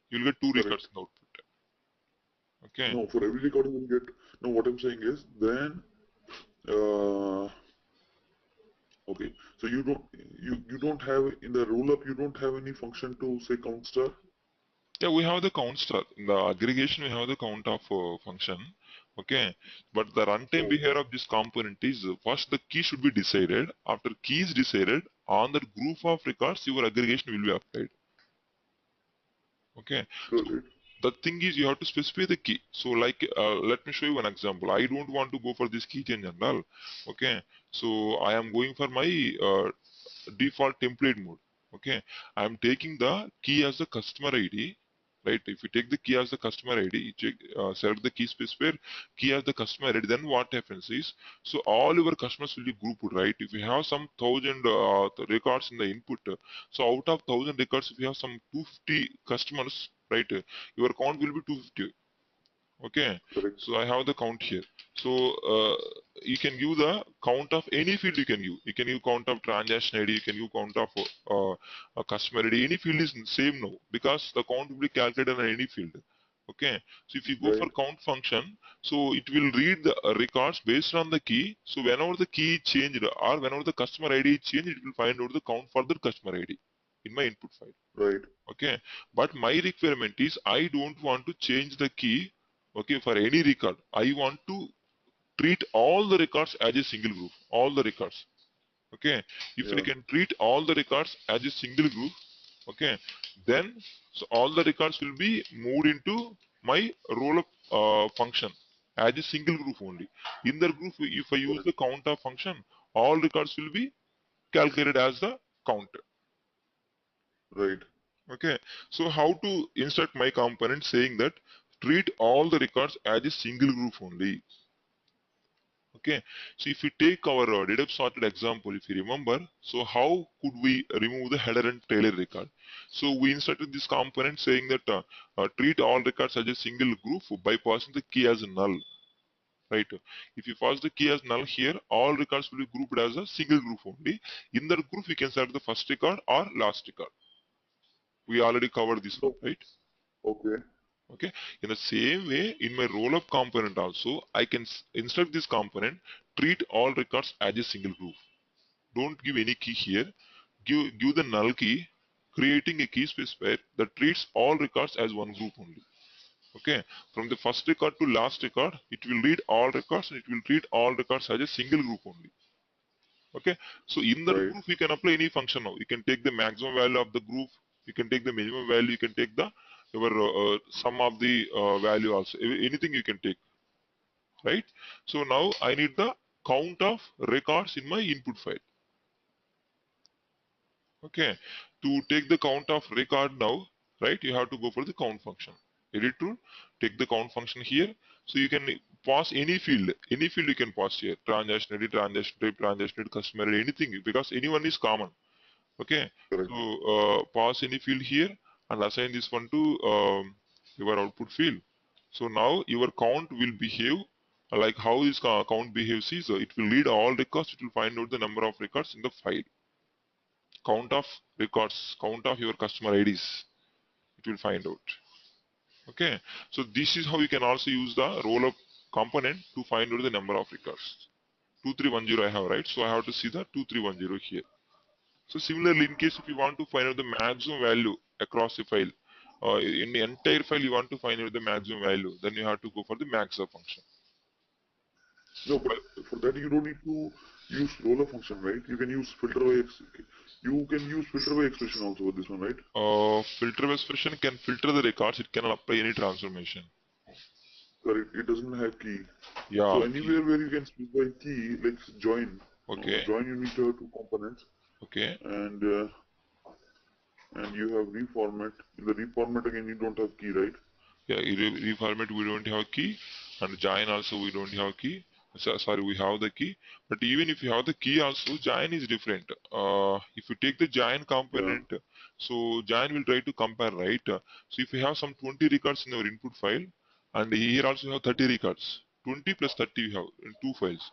[SPEAKER 1] You will get two records
[SPEAKER 2] correct.
[SPEAKER 1] in the output. Okay.
[SPEAKER 2] No, for every record you will get. No, what I'm saying is then. Uh, okay, so you don't have in the roll up you don't have any function to say count star.
[SPEAKER 1] Yeah, we have the count star. In the aggregation, we have the count of function. Okay. But the runtime
[SPEAKER 2] Oh,
[SPEAKER 1] behavior of this component is first the key should be decided. After key is decided, on that group of records, your aggregation will be applied. Okay.
[SPEAKER 2] got
[SPEAKER 1] So
[SPEAKER 2] it.
[SPEAKER 1] the thing is you have to specify the key. So like let me show you one example. I don't want to go for this key change and all. Okay. So I am going for my default template mode. Okay, I'm taking the key as the customer ID, right? If you take the key as the customer ID, you check, select the key specifier, key as the customer ID, then what happens is, so all your customers will be grouped, right? If you have some 1,000 records in the input, so out of 1,000 records, if you have some 250 customers, right, your count will be 250. Okay,
[SPEAKER 2] Correct.
[SPEAKER 1] so I have the count here. So you can give the count of any field you can give. You can give count of transaction ID, you can give count of a customer ID. Any field is same now because the count will be calculated on any field. Okay, so if you go for
[SPEAKER 2] Right.
[SPEAKER 1] count function, so it will read the records based on the key. So whenever the key is changed or whenever the customer ID is changed, it will find out the count for the customer ID in my input file.
[SPEAKER 2] Right.
[SPEAKER 1] Okay, but my requirement is I don't want to change the key. Okay, for any record I want to treat all the records as a single group, all the records. Okay, if I
[SPEAKER 2] Yeah.
[SPEAKER 1] can treat all the records as a single group, okay, then so all the records will be moved into my roll up function as a single group only. In the group, if I use
[SPEAKER 2] Correct.
[SPEAKER 1] the counter function, all records will be calculated as the count.
[SPEAKER 2] Right.
[SPEAKER 1] Okay, so how to insert my component saying that treat all the records as a single group only. Okay, so if we take our deduct sorted example, if you remember, so how could we remove the header and trailer record? So we inserted this component saying that treat all records as a single group by passing the key as null. Right. If you pass the key as null here, all records will be grouped as a single group only. In that group, we can select the first record or last record. We already covered this one,
[SPEAKER 2] No.
[SPEAKER 1] right?
[SPEAKER 2] Okay.
[SPEAKER 1] Okay, in the same way in my rollup component also I can instruct this component treat all records as a single group. Don't give any key here. Give the null key, creating a key specifier that treats all records as one group only. Okay, from the first record to last record it will read all records and it will treat all records as a single group only. Okay, so in that
[SPEAKER 2] Right.
[SPEAKER 1] group we can apply any function now. You can take the maximum value of the group, you can take the minimum value, you can take the your sum of the value also. Anything you can take, right? So now I need the count of records in my input file. Okay, to take the count of record now, right, you have to go for the count function. Edit tool, take the count function here. So you can pass any field you can pass here. Transaction ID, transaction type, transaction ID, customer ID, anything, because anyone is common. Okay,
[SPEAKER 2] Correct.
[SPEAKER 1] so pass any field here and assign this one to your output field. So now your count will behave like how this count behaves is it will read all records, it will find out the number of records in the file. Count of records, count of your customer IDs, it will find out. Okay, so this is how you can also use the rollup component to find out the number of records. 2310 I have, right? So I have to see the 2310 here. So similarly, in case if you want to find out the maximum value across a file, in the entire file you want to find out the maximum value, then you have to go for the maxer function.
[SPEAKER 2] No, but for that you don't need to use roller function, right? You can use filter by you can use filter by expression also with this one, right?
[SPEAKER 1] Filter by expression can filter the records, it cannot apply any transformation.
[SPEAKER 2] Correct. It doesn't have key. So
[SPEAKER 1] Yeah,
[SPEAKER 2] anywhere where you can specify key, like join.
[SPEAKER 1] okay,
[SPEAKER 2] Join you need to have two components,
[SPEAKER 1] okay.
[SPEAKER 2] and you have reformat. In the reformat again you don't have key, right?
[SPEAKER 1] Yeah, reformat we don't have key, and join also we don't have key. So, sorry, we have the key, but even if you have the key also, join is different. If you take the join
[SPEAKER 2] Yeah.
[SPEAKER 1] component, so join will try to compare, right? So if you have some 20 records in your input file, and here also you have 30 records, 20 plus 30 you have in two files.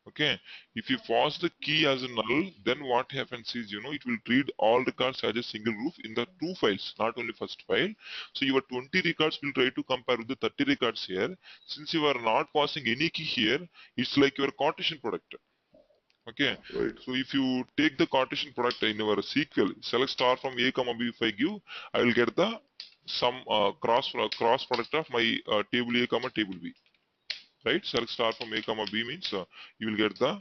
[SPEAKER 1] Okay, if you pass the key as a null, then what happens is, it will treat all records as a single group in the two files, not only first file. So your 20 records will try to compare with the 30 records here. Since you are not passing any key here, it's like your Cartesian product. Okay.
[SPEAKER 2] Right.
[SPEAKER 1] So if you take the Cartesian product in your SQL, select star from A comma B if I give, I will get the some cross product of my table A comma table B. Right? Select star from A comma B means you will get the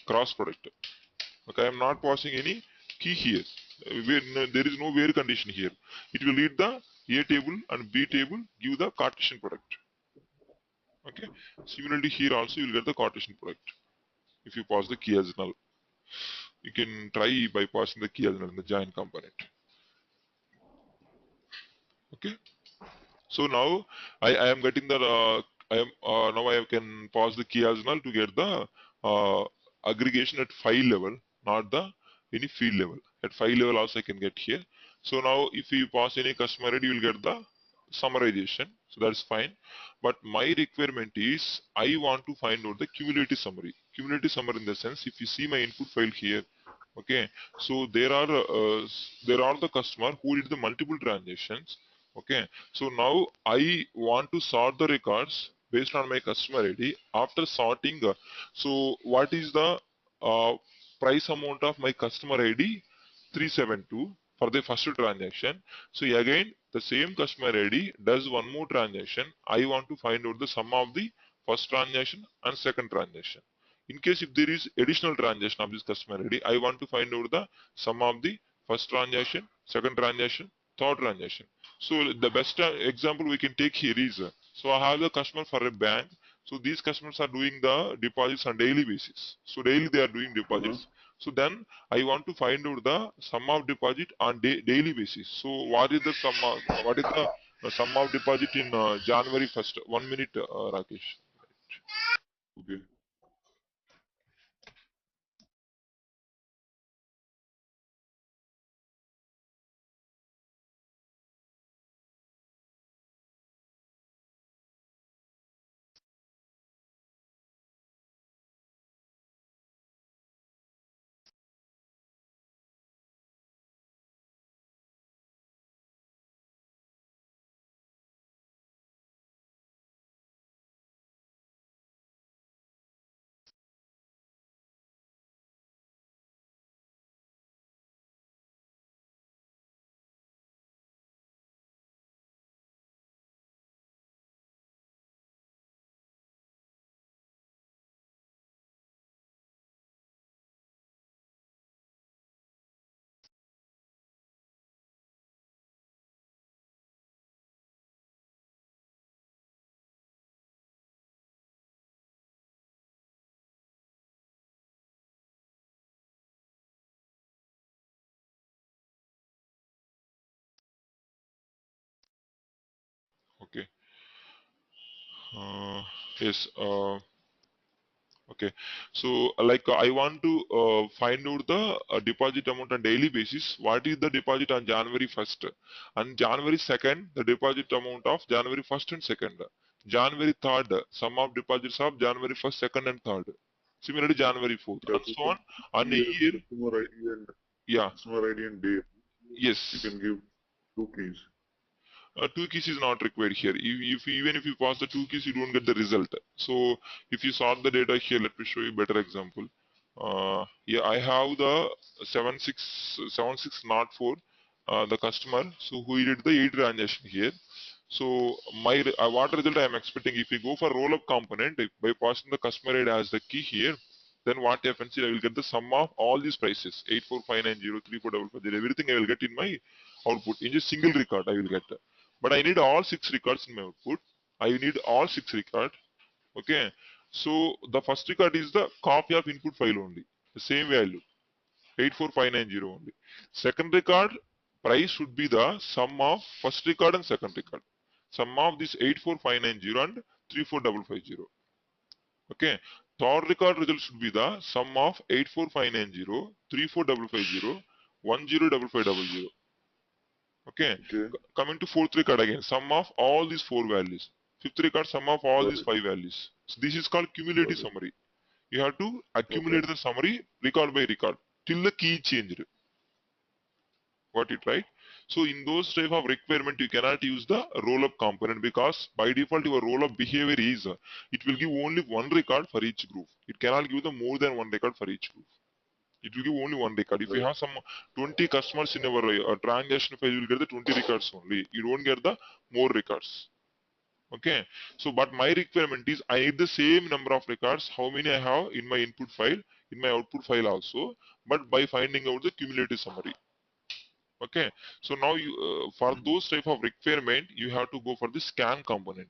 [SPEAKER 1] cross product. Okay, I am not passing any key here. There is no where condition here. It will read the A table and B table, give the Cartesian product. Okay. Similarly, here also you will get the Cartesian product if you pass the key as null. You can try by passing the key as null in the join component. Okay. So now I am getting the I am now I can pass the key as null to get the aggregation at file level, not the any field level. At file level also I can get here. So now if you pass any customer ID, you will get the summarization. So that's fine. But my requirement is I want to find out the cumulative summary. Cumulative summary in the sense if you see my input file here. Okay, so there are the customer who did the multiple transactions. Okay, so now I want to sort the records based on my customer ID. After sorting, so what is the uh, price amount of my customer ID? 372 for the first transaction. So again, the same customer ID does one more transaction. I want to find out the sum of the first transaction and second transaction. In case if there is additional transaction of this customer ID, I want to find out the sum of the first transaction, second transaction, third transaction. So the best example we can take here is, so I have the customer for a bank. So these customers are doing the deposits on daily basis. So daily they are doing
[SPEAKER 2] Uh-huh.
[SPEAKER 1] deposits. So then I want to find out the sum of deposit on daily basis. So what is the sum? What is the sum of deposit in January 1st? 1 minute, Rakesh.
[SPEAKER 2] Okay.
[SPEAKER 1] Yes. Okay, so I want to find out the deposit amount on daily basis. What is the deposit on January 1st? And January 2nd, the deposit amount of January 1st and 2nd. January 3rd, sum of deposits of January 1st, 2nd and 3rd. Similarly, January 4th,
[SPEAKER 2] Yeah,
[SPEAKER 1] and
[SPEAKER 2] so
[SPEAKER 1] so
[SPEAKER 2] for
[SPEAKER 1] on. On a year,
[SPEAKER 2] customer ID and
[SPEAKER 1] yeah,
[SPEAKER 2] customer ID and day, you
[SPEAKER 1] yes.
[SPEAKER 2] can give two keys.
[SPEAKER 1] Two keys is not required here. If even if you pass the two keys, you don't get the result. So if you sort the data here, let me show you a better example. Yeah, I have the 7604, the customer, so who did the 8 transaction here. So what result I am expecting, if we go for roll-up component, by passing the customer ID as the key here, then what happens is I will get the sum of all these prices, 84590, 34550, everything I will get in my output in just single record I will get. But I need all 6 records in my output. I need all 6 records. Okay. So the first record is the copy of input file only. The same value. 84590 only. Second record price should be the sum of first record and second record. Sum of this 84590 and 34550. Okay. Third record result should be the sum of 84590, 34550, 105500. Okay.
[SPEAKER 2] Okay,
[SPEAKER 1] Coming to fourth record again, sum of all these 4 values. Fifth record, sum of all
[SPEAKER 2] got
[SPEAKER 1] these
[SPEAKER 2] it,
[SPEAKER 1] 5 values. So this is called
[SPEAKER 2] got
[SPEAKER 1] cumulative
[SPEAKER 2] it.
[SPEAKER 1] summary. You have to
[SPEAKER 2] Okay.
[SPEAKER 1] accumulate the summary record by record till the key changed. Got it right? So in those type of requirement, you cannot use the roll-up component because by default your roll-up behavior is it will give only one record for each group. It cannot give the more than one record for each group. It will give only one record. If you
[SPEAKER 2] Right.
[SPEAKER 1] have some 20 customers in our transaction phase, you will get the 20 records only. You don't get the more records. Okay. So, but my requirement is I need the same number of records, how many I have in my input file, in my output file also, but by finding out the cumulative summary. Okay. So now you, for those type of requirement, you have to go for the scan component.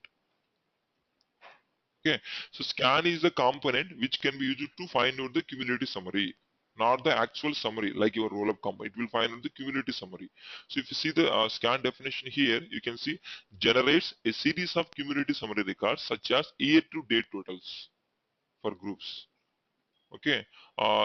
[SPEAKER 1] Okay, so scan is the component which can be used to find out the cumulative summary, not the actual summary like your roll-up component. It will find out the cumulative summary. So if you see the scan definition here, you can see generates a series of cumulative summary records such as year-to-date totals for groups. Okay,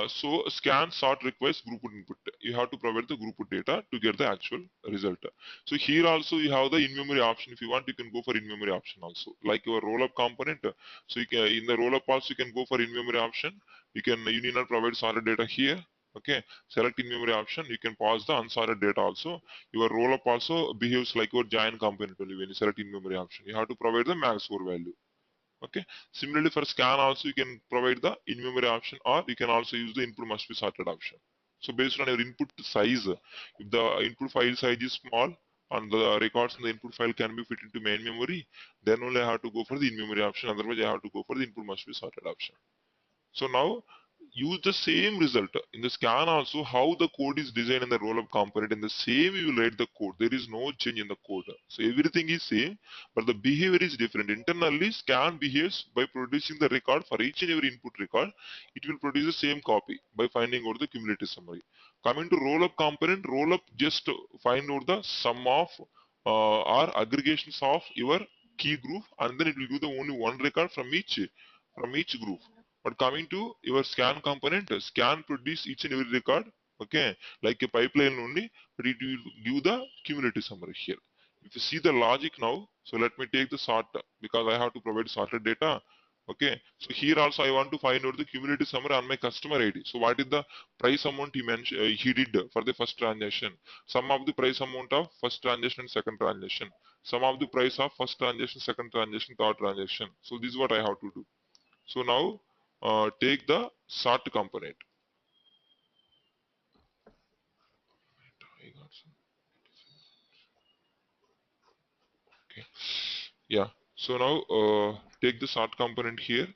[SPEAKER 1] so scan sort requires group input. You have to provide the group data to get the actual result. So here also you have the in-memory option. If you want, you can go for in-memory option also, like your roll-up component. So you can, in the roll-up also you can go for in-memory option. You need not provide sorted data here. Okay, select in-memory option. You can pause the unsorted data also. Your roll-up also behaves like your giant component only when you select in-memory option. You have to provide the max score value. Okay, similarly for scan also you can provide the in-memory option, or you can also use the input must be sorted option. So based on your input size, if the input file size is small and the records in the input file can be fit into main memory, then only I have to go for the in-memory option, otherwise I have to go for the input must be sorted option. So now use the same result in the scan also. How the code is designed in the roll-up component, in the same you will write the code. There is no change in the code. So everything is same, but the behavior is different. Internally, scan behaves by producing the record for each and every input record. It will produce the same copy by finding out the cumulative summary. Coming to roll-up component, roll-up just find out the sum of or aggregations of your key group, and then it will give the only one record from each group. But coming to your scan component, scan produce each and every record, okay, like a pipeline only, but it will give the cumulative summary here. If you see the logic now, so let me take the sort because I have to provide sorted data. Okay, so here also I want to find out the cumulative summary on my customer ID. So what is the price amount he mentioned he did for the first transaction? Sum of the price amount of first transaction, second transaction. Sum of the price of first transaction, second transaction, third transaction. So this is what I have to do. So now take the sort component. Okay. Yeah. So now take the sort component here.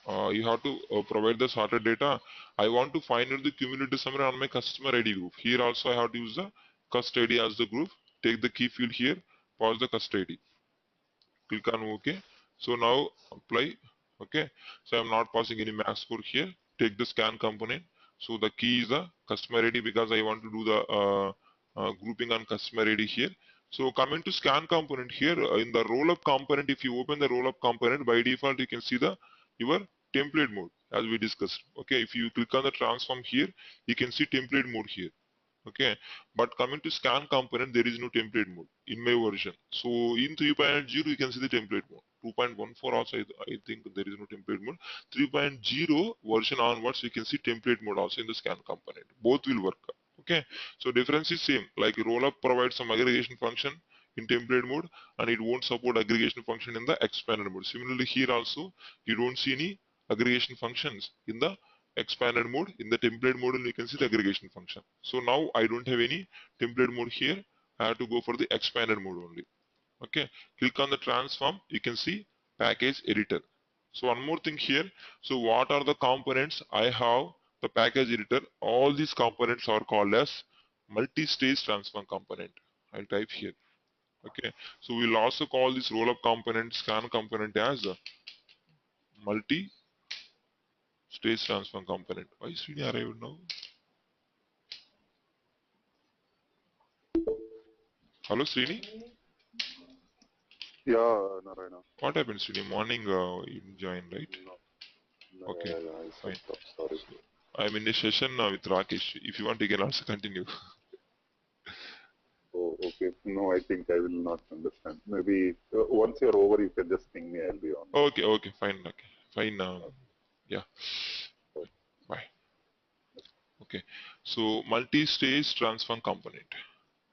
[SPEAKER 1] You have to provide the sorted data. I want to find out the cumulative summary on my customer ID group. Here also I have to use the cust ID as the group. Take the key field here. Pause the cust ID. Click on OK. So now apply. Okay. So I'm not passing any max score here. Take the scan component. So the key is the customer ID because I want to do the grouping on customer ID here. So coming to scan component here, in the rollup component, if you open the rollup component, by default you can see the your template mode as we discussed. Okay, if you click on the transform here, you can see template mode here. Okay, but coming to scan component, there is no template mode in my version. So in 3.0 you can see the template mode. 2.14 also I think there is no template mode. 3.0 version onwards you can see template mode also in the scan component. Both will work. Okay, so difference is same, like rollup provides some aggregation function in template mode and it won't support aggregation function in the expanded mode. Similarly here also you don't see any aggregation functions in the expanded mode. In the template mode you can see the aggregation function. So now I don't have any template mode here. I have to go for the expanded mode only. Okay, click on the transform, you can see package editor. So one more thing here, so what are the components I have? The package editor, all these components are called as multi-stage transform component. I'll type here. Okay, so we'll also call this rollup component, scan component as a multi-stage transform component. Why is Srini arrived now? Hello Srini?
[SPEAKER 3] Yeah, Narayana.
[SPEAKER 1] What happened Srini? Morning you joined, right?
[SPEAKER 3] No, no,
[SPEAKER 1] Okay,
[SPEAKER 3] I
[SPEAKER 1] fine.
[SPEAKER 3] stepped up. Sorry.
[SPEAKER 1] So I'm in a session with Rakesh. If you want, you can also continue.
[SPEAKER 3] Oh, okay. No, I think I will not understand. Maybe once you're over, you can just ping me. I'll be on.
[SPEAKER 1] Okay, okay, fine, okay, fine. Yeah,
[SPEAKER 3] Okay.
[SPEAKER 1] bye. Okay, so multi-stage transform component.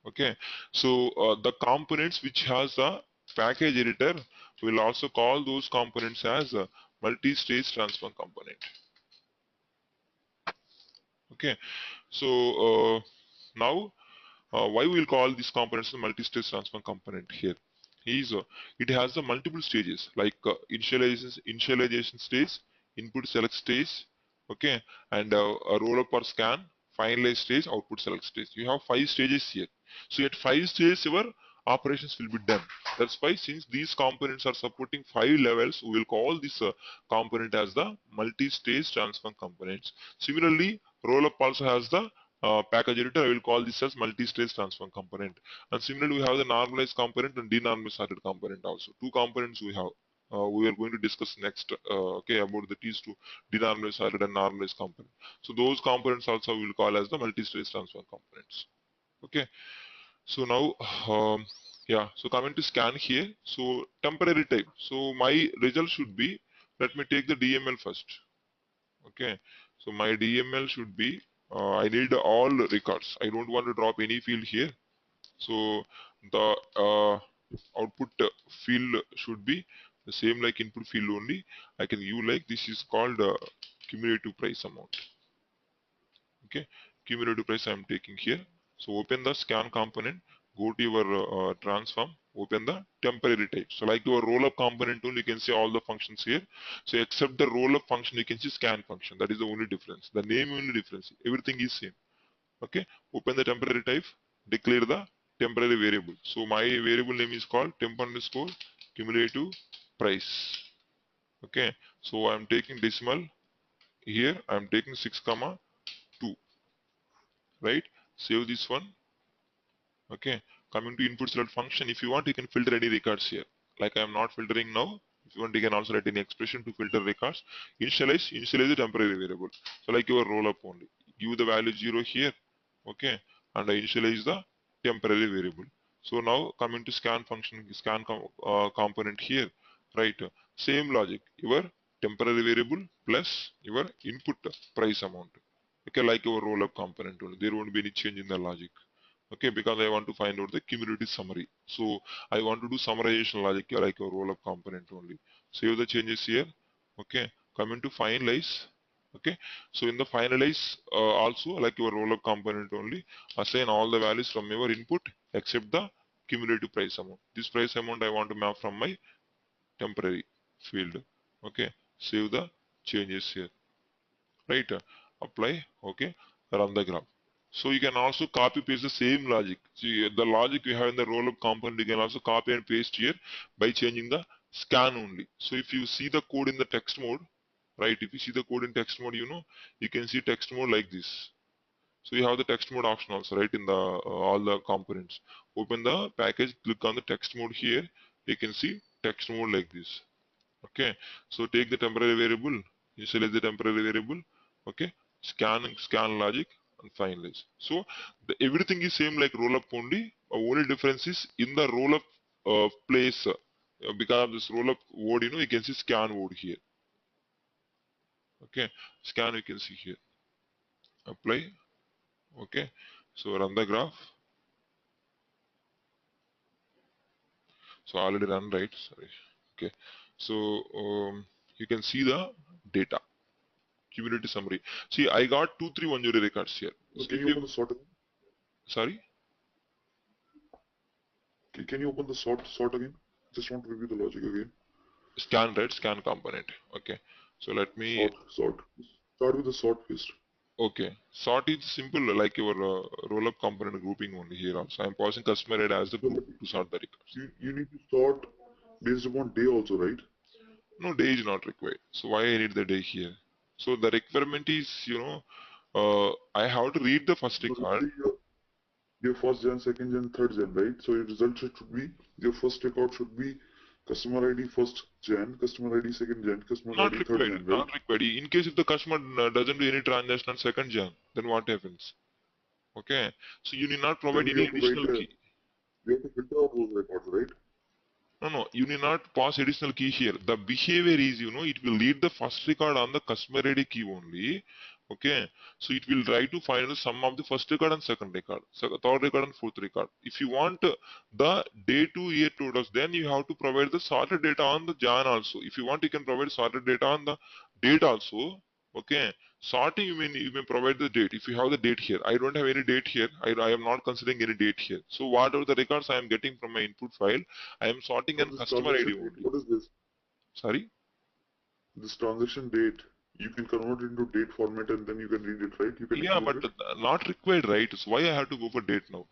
[SPEAKER 1] Okay, so the components which has a package editor, we'll also call those components as a multi-stage transform component. Okay, so now why we'll call these components the multi-stage transform component here is it has the multiple stages like initialization stage, input select stage, okay, and a roll up or scan, finalize stage, output select stage. You have 5 stages here. So at 5 stages your operations will be done. That's why since these components are supporting 5 levels, we will call this component as the multi-stage transform components. Similarly, roll up also has the package editor. I will call this as multi-stage transform component. And similarly, we have the normalized component and denormalized sorted component also. Two components we have. We are going to discuss next, okay, about the T's to denormalized sorted and normalized component. So those components also we will call as the multi-stage transform components. Okay. So now, yeah. So coming to scan here. So temporary type. So my result should be. Let me take the DML first. Okay, so my DML should be I need all records. I don't want to drop any field here. So the output field should be the same like input field only. I can give like this is called cumulative price amount. Okay, cumulative price I am taking here. So open the scan component, go to your transform, open the temporary type. So like your rollup component tool, you can see all the functions here. So except the rollup function, you can see scan function. That is the only difference. The name only difference. Everything is same. Okay, open the temporary type, declare the temporary variable. So my variable name is called temp underscore cumulative price. Okay, so I'm taking decimal here. I'm taking 6 comma 2, right? Save this one. Okay, coming to input select function, if you want you can filter any records here. Like I am not filtering now. If you want you can also write any expression to filter records. Initialize the temporary variable. So like your roll up only. Give the value 0 here. Okay, and I initialize the temporary variable. So now coming to scan function, component here, right? Same logic. Your temporary variable plus your input price amount. Okay, like your roll up component only. There won't be any change in the logic. Okay, because I want to find out the cumulative summary. So I want to do summarization logic here, like a roll up component only. Save the changes here. Okay, come into finalize. Okay, so in the finalize also like your roll up component only, assign all the values from your input except the cumulative price amount. This price amount I want to map from my temporary field. Okay, save the changes here, right? Apply. Okay, run the graph. So you can also copy paste the same logic. See, the logic you have in the rollup component, you can also copy and paste here by changing the scan only. So if you see the code in the text mode, right? If you see the code in text mode, you know, you can see text mode like this. So you have the text mode option also, right, in the all the components. Open the package, click on the text mode here. You can see text mode like this. Okay, so take the temporary variable, initialize the temporary variable. Okay, scan logic and finalize. So everything is same like rollup only. Only difference is in the rollup place, because of this rollup word, you can see scan word here. Okay, scan you can see here. Apply. Okay, so run the graph. So already run, right? Sorry. Okay, so you can see the data cumulative summary. See, I got 2310 records here.
[SPEAKER 2] So
[SPEAKER 1] So
[SPEAKER 2] can
[SPEAKER 1] if
[SPEAKER 2] you
[SPEAKER 1] you,
[SPEAKER 2] open the sort again?
[SPEAKER 1] sorry,
[SPEAKER 2] Can you open the sort again? Just want to review the logic again.
[SPEAKER 1] scan, right, scan component. Okay, so let me.
[SPEAKER 2] Sort. Start with the sort first.
[SPEAKER 1] Okay, sort is simple like your roll-up component grouping only here also. I'm passing customer ID as the
[SPEAKER 2] So
[SPEAKER 1] group
[SPEAKER 2] but
[SPEAKER 1] to sort the records.
[SPEAKER 2] you need to sort based upon day also, right?
[SPEAKER 1] No, day is not required. So why I need the day here? So the requirement is, I have to read the first
[SPEAKER 2] So let's
[SPEAKER 1] record.
[SPEAKER 2] say your first gen, second gen, third gen, right? So your result should be your first record should be customer ID first gen, customer ID second gen, customer
[SPEAKER 1] Not
[SPEAKER 2] ID third
[SPEAKER 1] required,
[SPEAKER 2] gen, right?
[SPEAKER 1] not required. In case if the customer doesn't do any transaction on second gen, then what happens? Okay, so you need not provide
[SPEAKER 2] Then we
[SPEAKER 1] any
[SPEAKER 2] have to write
[SPEAKER 1] additional
[SPEAKER 2] the
[SPEAKER 1] key.
[SPEAKER 2] we have to filter out those records, right?
[SPEAKER 1] No, you need not pass additional key here. The behavior is, it will lead the first record on the customer ID key only. Okay, so it will try to find the sum of the first record and second record, so third record and fourth record. If you want the day to year totals, then you have to provide the sorted data on the Jan also. If you want, you can provide sorted data on the date also. Okay, sorting you may provide the date if you have the date here. I don't have any date here. I am not considering any date here. So whatever the records I am getting from my input file, I am sorting
[SPEAKER 2] So
[SPEAKER 1] an
[SPEAKER 2] this
[SPEAKER 1] customer ID
[SPEAKER 2] transaction date,
[SPEAKER 1] only.
[SPEAKER 2] what is this?
[SPEAKER 1] Sorry?
[SPEAKER 2] This transaction date, you can convert it into date format and then you can read it, right? You can
[SPEAKER 1] Yeah,
[SPEAKER 2] include
[SPEAKER 1] but
[SPEAKER 2] it.
[SPEAKER 1] not required, right? So why I have to go for date now?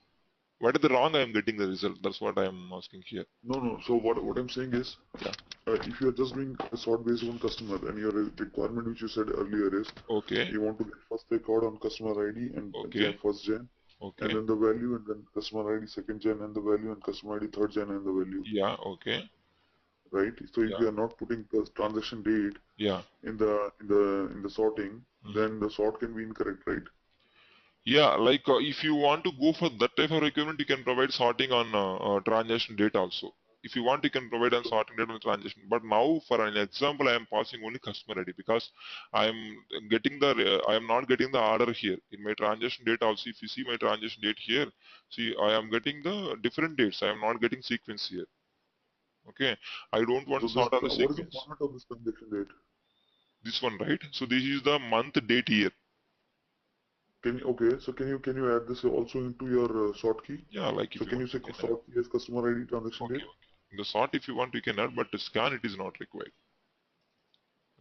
[SPEAKER 1] What is the wrong I am getting the result? That's what I am asking here.
[SPEAKER 2] No. So what I'm saying is,
[SPEAKER 1] Yeah.
[SPEAKER 2] if you're just doing a sort based on customer and your requirement which you said earlier is
[SPEAKER 1] Okay.
[SPEAKER 2] you want to get first record on customer ID and
[SPEAKER 1] Okay.
[SPEAKER 2] gen first gen and
[SPEAKER 1] Okay.
[SPEAKER 2] then the value and then customer ID second gen and the value and customer ID third gen and the value,
[SPEAKER 1] Yeah. Okay.
[SPEAKER 2] right? So if
[SPEAKER 1] Yeah.
[SPEAKER 2] you are not putting the transaction date
[SPEAKER 1] Yeah.
[SPEAKER 2] in the sorting,
[SPEAKER 1] Mhm.
[SPEAKER 2] then the sort can be incorrect, right?
[SPEAKER 1] Yeah, like if you want to go for that type of requirement, you can provide sorting on transaction date also. If you want, you can provide on sorting date on transaction. But now, for an example, I am passing only customer ID because I am I am not getting the order here in my transaction date also. If you see my transaction date here, see I am getting the different dates. I am not getting sequence here. Okay, I don't want
[SPEAKER 2] So
[SPEAKER 1] to
[SPEAKER 2] this
[SPEAKER 1] sort on the
[SPEAKER 2] what is the
[SPEAKER 1] sequence.
[SPEAKER 2] format of this transaction date?
[SPEAKER 1] This one, right? So this is the month, date, year.
[SPEAKER 2] Can you add this also into your sort key?
[SPEAKER 1] Yeah, like
[SPEAKER 2] So
[SPEAKER 1] if you
[SPEAKER 2] can
[SPEAKER 1] want,
[SPEAKER 2] you say
[SPEAKER 1] you can add.
[SPEAKER 2] sort key as customer ID transaction
[SPEAKER 1] Okay,
[SPEAKER 2] date?
[SPEAKER 1] okay. The sort, if you want, you can add, but to scan it is not required.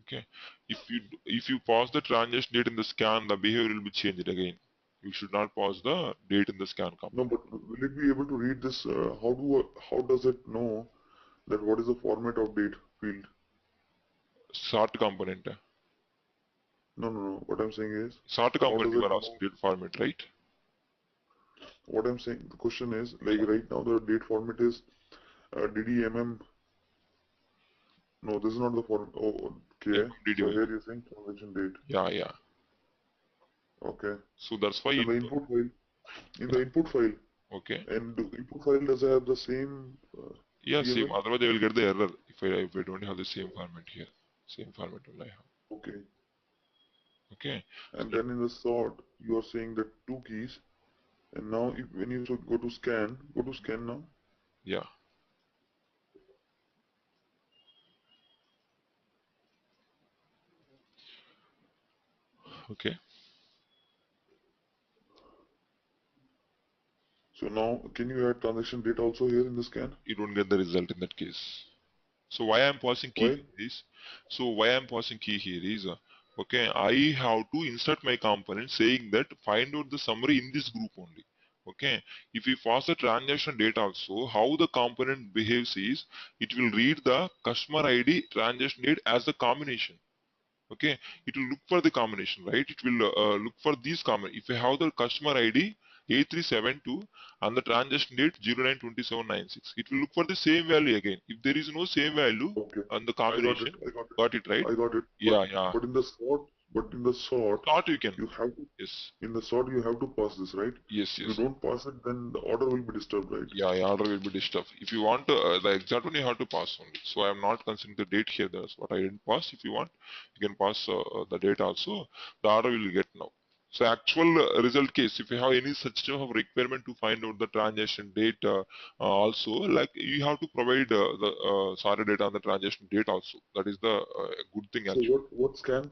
[SPEAKER 1] Okay. If you pause the transaction date in the scan, the behavior will be changed again. You should not pause the date in the scan
[SPEAKER 2] No,
[SPEAKER 1] component.
[SPEAKER 2] but will it be able to read this? How does it know that what is the format of date field?
[SPEAKER 1] Sort component.
[SPEAKER 2] No. What I'm saying is,
[SPEAKER 1] Sort
[SPEAKER 2] how
[SPEAKER 1] component
[SPEAKER 2] does
[SPEAKER 1] you
[SPEAKER 2] it
[SPEAKER 1] are asking
[SPEAKER 2] know?
[SPEAKER 1] date format, right?
[SPEAKER 2] What I'm saying, the question is, like
[SPEAKER 1] Yeah.
[SPEAKER 2] right now the date format is DDMM. No, this is not the form. Oh, okay. So
[SPEAKER 1] MMDD.
[SPEAKER 2] here you're saying transaction date.
[SPEAKER 1] Yeah, yeah.
[SPEAKER 2] Okay.
[SPEAKER 1] So that's why
[SPEAKER 2] Then
[SPEAKER 1] it.
[SPEAKER 2] the input file. In the
[SPEAKER 1] Yeah.
[SPEAKER 2] input file,
[SPEAKER 1] Okay.
[SPEAKER 2] and the input file does have the same
[SPEAKER 1] Yeah, same.
[SPEAKER 2] DMM?
[SPEAKER 1] Otherwise, they will get the error if I don't have the same format here. Same format will I have.
[SPEAKER 2] Okay.
[SPEAKER 1] Okay. So
[SPEAKER 2] And then in the sort, you are saying that two keys. And now, if when you go to scan now.
[SPEAKER 1] yeah. Okay.
[SPEAKER 2] So now, can you add transaction date also here in the scan?
[SPEAKER 1] You don't get the result in that case. So why I'm passing key
[SPEAKER 2] Why?
[SPEAKER 1] here is, okay, I have to insert my component saying that find out the summary in this group only. Okay, if we pass the transaction date also, how the component behaves is, it will read the customer ID transaction date as the combination. Okay, it will look for the combination, right? It will look for these common. If you have the customer ID 8372 and the transaction date 092796, it will look for the same value again. If there is no same value
[SPEAKER 2] Okay.
[SPEAKER 1] on the
[SPEAKER 2] I got it.
[SPEAKER 1] combination,
[SPEAKER 2] I got it.
[SPEAKER 1] got it right?
[SPEAKER 2] I got it.
[SPEAKER 1] Yeah, yeah.
[SPEAKER 2] But in the sort,
[SPEAKER 1] Thought you can.
[SPEAKER 2] you have to
[SPEAKER 1] Yes,
[SPEAKER 2] in the sort you have to pass this, right?
[SPEAKER 1] yes,
[SPEAKER 2] If you
[SPEAKER 1] yes.
[SPEAKER 2] don't pass it, then the order will be disturbed, right?
[SPEAKER 1] Yeah, yeah, order will be disturbed. If you want the exact one, you have to pass only. So I am not considering the date here. That's what I didn't pass. If you want, you can pass the date also. The order will get now. So actual result case, if you have any such type of requirement to find out the transaction date, also like you have to provide the sorry date on the transaction date also. That is the good thing
[SPEAKER 2] So
[SPEAKER 1] actually.
[SPEAKER 2] what scan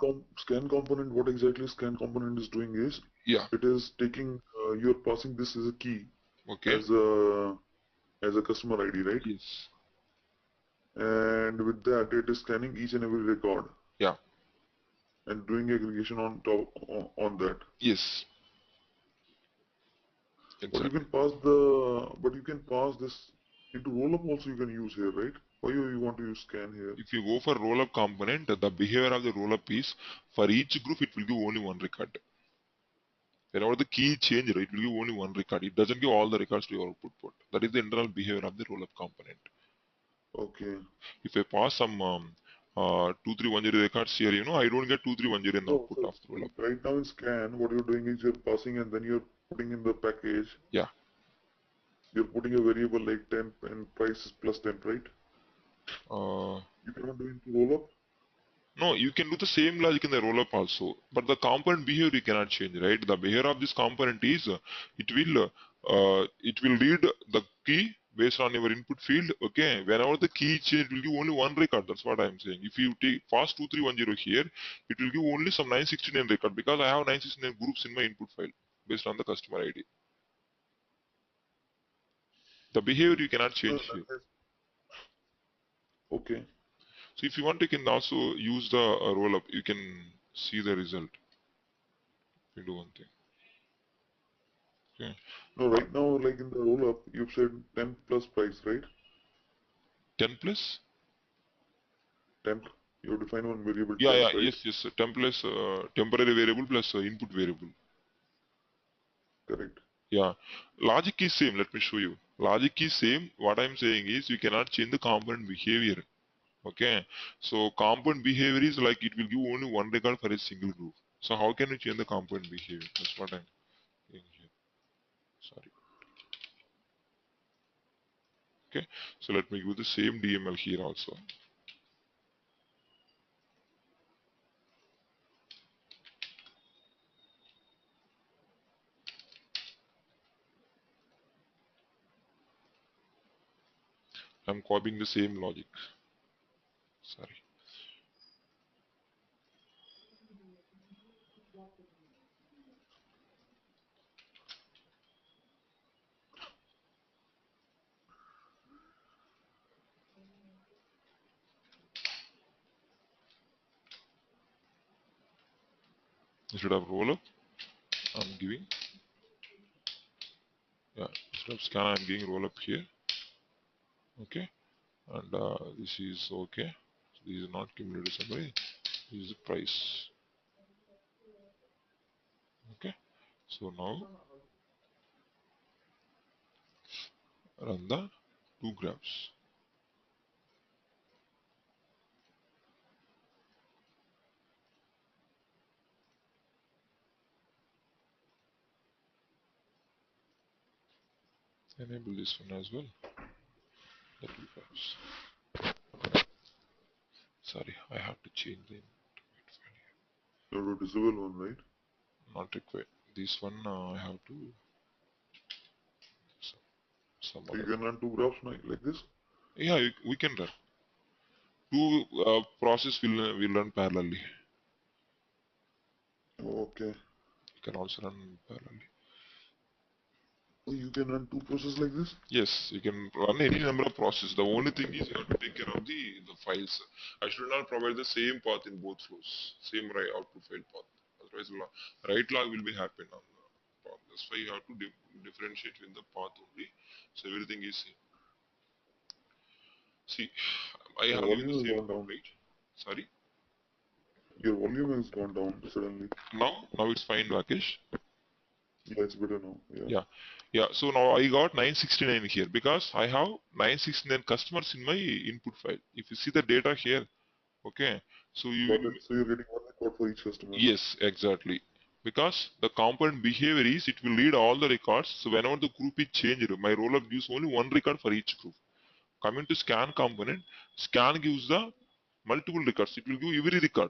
[SPEAKER 2] component? What exactly scan component is doing is
[SPEAKER 1] Yeah.
[SPEAKER 2] it is taking you're passing this as a key
[SPEAKER 1] Okay.
[SPEAKER 2] as a customer ID, right?
[SPEAKER 1] Yes.
[SPEAKER 2] And with that, it is scanning each and every record
[SPEAKER 1] Yeah.
[SPEAKER 2] and doing aggregation on top on that.
[SPEAKER 1] Yes.
[SPEAKER 2] But you
[SPEAKER 1] Exactly.
[SPEAKER 2] can pass this into rollup also. You can use here, right? Why you want to use scan here?
[SPEAKER 1] If you go for roll-up component, the behavior of the roll-up is for each group it will give only one record. Whenever the key change, it will give only one record. It doesn't give all the records to your output port. That is the internal behavior of the roll-up component.
[SPEAKER 2] Okay.
[SPEAKER 1] If I pass some 2310 records here, I don't get 2310 in the
[SPEAKER 2] No,
[SPEAKER 1] output
[SPEAKER 2] so
[SPEAKER 1] of the roll-up.
[SPEAKER 2] right now in scan, what you're doing is you're passing and then you're putting in the package.
[SPEAKER 1] Yeah.
[SPEAKER 2] You're putting a variable like temp and price is plus temp, right?
[SPEAKER 1] Uh,
[SPEAKER 2] You cannot do into rollup.
[SPEAKER 1] no, you can do the same logic in the roll-up also, but the component behavior you cannot change, right? The behavior of this component is it will read the key based on your input field. Okay, whenever the key change, it will give only one record. That's what I'm saying. If you take fast 2310 here, it will give only some 969 record because I have 969 groups in my input file based on the customer ID. The behavior you cannot
[SPEAKER 2] No,
[SPEAKER 1] change here.
[SPEAKER 2] that is okay.
[SPEAKER 1] So if you want, you can also use the roll-up. You can see the result. You do one thing. Okay.
[SPEAKER 2] No, right now, like in the rollup, you've said temp plus price, right?
[SPEAKER 1] 10 plus?
[SPEAKER 2] Temp. You define one variable
[SPEAKER 1] Yeah,
[SPEAKER 2] temp,
[SPEAKER 1] yeah,
[SPEAKER 2] right?
[SPEAKER 1] yes, yes. Temp plus temporary variable plus input variable.
[SPEAKER 2] Correct.
[SPEAKER 1] Yeah. Logic is same. Let me show you. Logic is same. What I'm saying is you cannot change the component behavior. Okay. So component behavior is like it will give only one record for a single group. So how can you change the component behavior? That's what I'm saying here. Sorry. Okay. So let me give the same DML here also. I'm copying the same logic. Sorry. Instead of roll up, I'm giving, yeah, instead of scan, I'm giving roll up here. Okay. And this is okay. So this is not cumulative summary. This is the price. Okay. So now run the two graphs. Enable this one as well. The two graphs. Sorry, I have to change the input file
[SPEAKER 2] You have to disable one, right?
[SPEAKER 1] here. Not required. This one I have to some
[SPEAKER 2] So you
[SPEAKER 1] other.
[SPEAKER 2] can run two graphs like this.
[SPEAKER 1] Yeah, we can run. Two process will run parallelly.
[SPEAKER 2] Okay.
[SPEAKER 1] You can also run parallelly.
[SPEAKER 2] So you can run two processes like this.
[SPEAKER 1] Yes, you can run any number of processes. The only thing is you have to take care of the files. I should not provide the same path in both flows, same output file path. Otherwise, write log will be happen on the path. That's why you have to differentiate in the path only. So everything is same. See, I
[SPEAKER 2] The
[SPEAKER 1] have given the
[SPEAKER 2] volume has
[SPEAKER 1] same
[SPEAKER 2] gone
[SPEAKER 1] code,
[SPEAKER 2] down.
[SPEAKER 1] right? Sorry.
[SPEAKER 2] Your volume has gone down suddenly.
[SPEAKER 1] Now it's fine, Rakesh.
[SPEAKER 2] Yeah, it's better now.
[SPEAKER 1] Yeah, yeah. So now I got 969 here because I have 969 customers in my input file. If you see the data here, okay. So
[SPEAKER 2] Got it. So you're getting one record for each customer.
[SPEAKER 1] yes, exactly. Because the component behavior is it will read all the records. So whenever the group is changed, my rollup gives only one record for each group. Coming to scan component, scan gives the multiple records. It will give every record.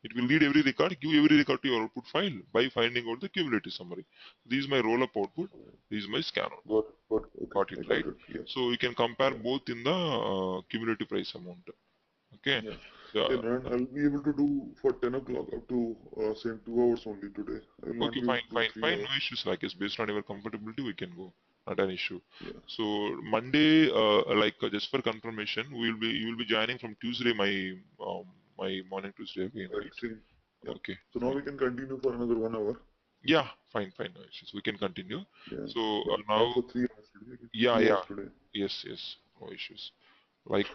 [SPEAKER 1] It will read every record, give every record to your output file by finding out the cumulative summary. This is my rollup output. This is my scan output.
[SPEAKER 2] Got it. Okay,
[SPEAKER 1] Got it,
[SPEAKER 2] I
[SPEAKER 1] right?
[SPEAKER 2] got it. Yeah.
[SPEAKER 1] So you can compare
[SPEAKER 2] Yeah.
[SPEAKER 1] both in the cumulative price amount. Okay.
[SPEAKER 2] Yeah.
[SPEAKER 1] So,
[SPEAKER 2] Yeah, and I'll be able to do for 10 o'clock up to say 2 hours only today. I will not
[SPEAKER 1] okay,
[SPEAKER 2] be able to do 3
[SPEAKER 1] fine. No
[SPEAKER 2] hours.
[SPEAKER 1] issues, like it's based on your comfortability, we can go. Not an issue.
[SPEAKER 2] Yeah.
[SPEAKER 1] So Monday, just for confirmation, you will be joining from Tuesday, my morning Tuesday again,
[SPEAKER 2] At
[SPEAKER 1] right?
[SPEAKER 2] same. Yeah.
[SPEAKER 1] Okay,
[SPEAKER 2] So now
[SPEAKER 1] fine.
[SPEAKER 2] we can continue for another 1 hour.
[SPEAKER 1] Yeah, fine, no issues. We can continue.
[SPEAKER 2] Yeah.
[SPEAKER 1] So
[SPEAKER 2] Yeah. Not
[SPEAKER 1] now,
[SPEAKER 2] for 3 hours today.
[SPEAKER 1] yeah,
[SPEAKER 2] 2
[SPEAKER 1] yeah,
[SPEAKER 2] hours today.
[SPEAKER 1] yes, no issues. Like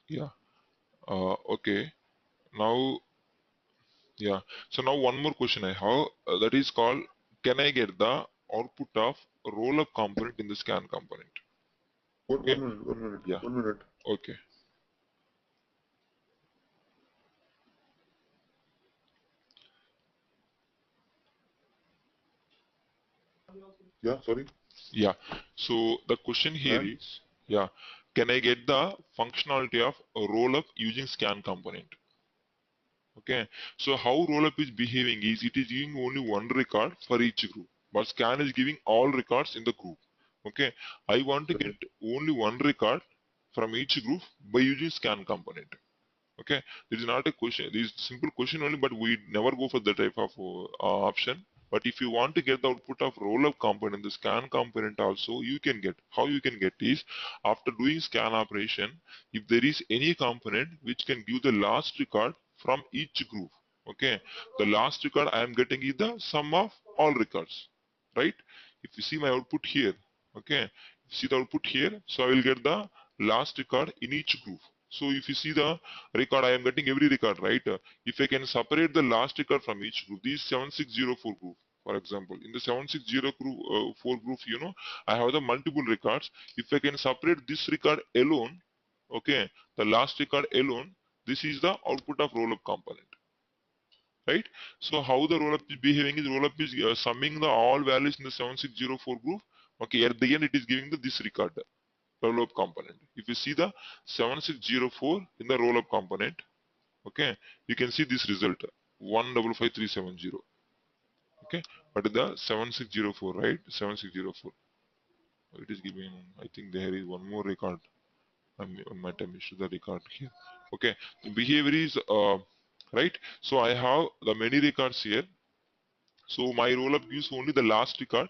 [SPEAKER 1] yeah, okay. Now, yeah. So now one more question I have, that is called, can I get the output of roll-up component in the scan component? Okay.
[SPEAKER 2] One minute. 1 minute.
[SPEAKER 1] Yeah.
[SPEAKER 2] 1 minute.
[SPEAKER 1] Okay.
[SPEAKER 2] Yeah. Sorry.
[SPEAKER 1] Yeah. So the question here
[SPEAKER 2] And
[SPEAKER 1] is, yeah, can I get the functionality of a roll-up using scan component? Okay. So how rollup is behaving is it is giving only one record for each group, but scan is giving all records in the group. Okay. I want to get only one record from each group by using scan component. Okay. This is not a question. This is simple question only, but we never go for that type of option. But if you want to get the output of rollup component, the scan component also, you can get. How you can get is after doing scan operation, if there is any component which can give the last record from each group. Okay, the last record I am getting is the sum of all records, right? If you see my output here, okay, see the output here, so I will get the last record in each group. So if you see the record, I am getting every record, right? If I can separate the last record from each group, these 7604 group, for example, in the 7604 group, I have the multiple records. If I can separate this record alone, okay, the last record alone, this is the output of rollup component, right? So how the rollup is behaving is rollup is summing the all values in the 7604 group. Okay, at the end it is giving the this record, rollup component. If you see the 7604 in the rollup component, okay, you can see this result 155370. Okay, but the 7604, right? 7604. It is giving, I think there is one more record. I might have missed the record here. Okay, the behavior is right. So I have the many records here. So my rollup gives only the last record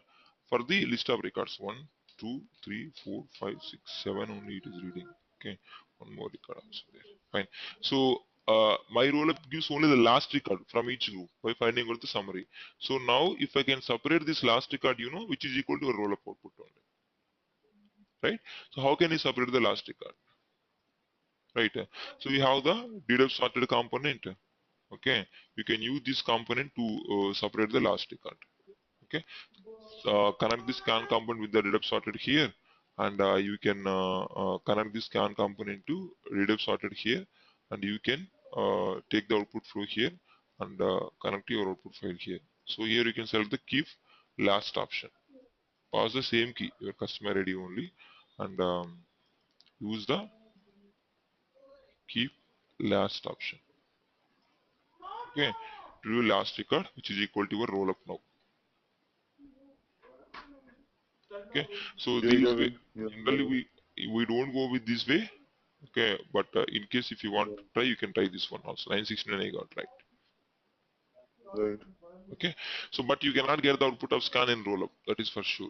[SPEAKER 1] for the list of records. 1, 2, 3, 4, 5, 6, 7 only it is reading. Okay, one more record also there. Fine. So my rollup gives only the last record from each group by finding out the summary. So now if I can separate this last record, which is equal to a rollup output only. Right? So how can you separate the last record? Right? So we have the deduct sorted component. Okay, you can use this component to separate the last record. Okay, connect this scan component with the redup sorted here, and you can connect this scan component to redup sorted here, and you can take the output flow here and connect your output file here. So here you can select the keep last option. Pass the same key, your customer ID only, and use the keep last option. Okay, to do last record, which is equal to your roll up now. Okay, so
[SPEAKER 2] yeah,
[SPEAKER 1] this
[SPEAKER 2] got
[SPEAKER 1] way,
[SPEAKER 2] it. Yeah, got
[SPEAKER 1] generally
[SPEAKER 2] it.
[SPEAKER 1] we don't go with this way. Okay, but in case if you want to try, you can try this one also. 969 I got right.
[SPEAKER 2] Right.
[SPEAKER 1] Okay, so but you cannot get the output of scan and roll up. That is for sure.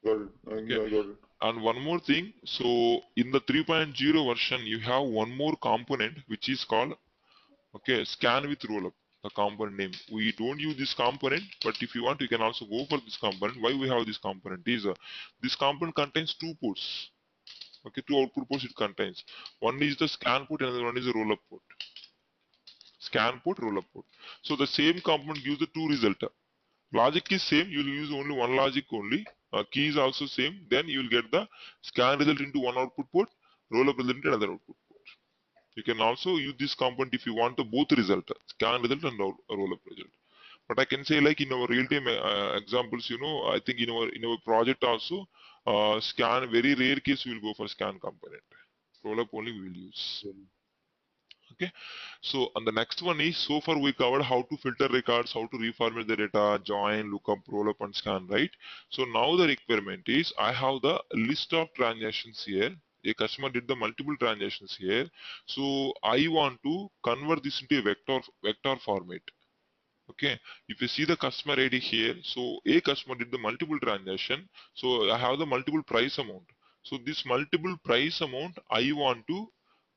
[SPEAKER 2] Got it.
[SPEAKER 1] Okay,
[SPEAKER 2] Yeah, I got it.
[SPEAKER 1] and one more thing. So in the 3.0 version, you have one more component which is called scan with roll up. The component name. We don't use this component, but if you want, you can also go for this component. Why we have this component is this component contains two ports. Okay, two output ports it contains. One is the scan port, and another one is the roll-up port. Scan port, roll-up port. So the same component gives the two result. Logic is same, you will use only one logic only. Key is also same. Then you will get the scan result into one output port, roll-up result into another output port. You can also use this component if you want the both result, scan result and roll-up result. But I can say like in our real-time examples, I think in our project also, scan very rare case we will go for scan component. Roll-up only we will use. Okay, so and the next one is, so far we covered how to filter records, how to reformat the data, join, lookup, roll up and scan, right? So now the requirement is, I have the list of transactions here. A customer did the multiple transactions here, so I want to convert this into a vector format. Okay, if you see the customer ID here, so a customer did the multiple transaction, so I have the multiple price amount. So this multiple price amount I want to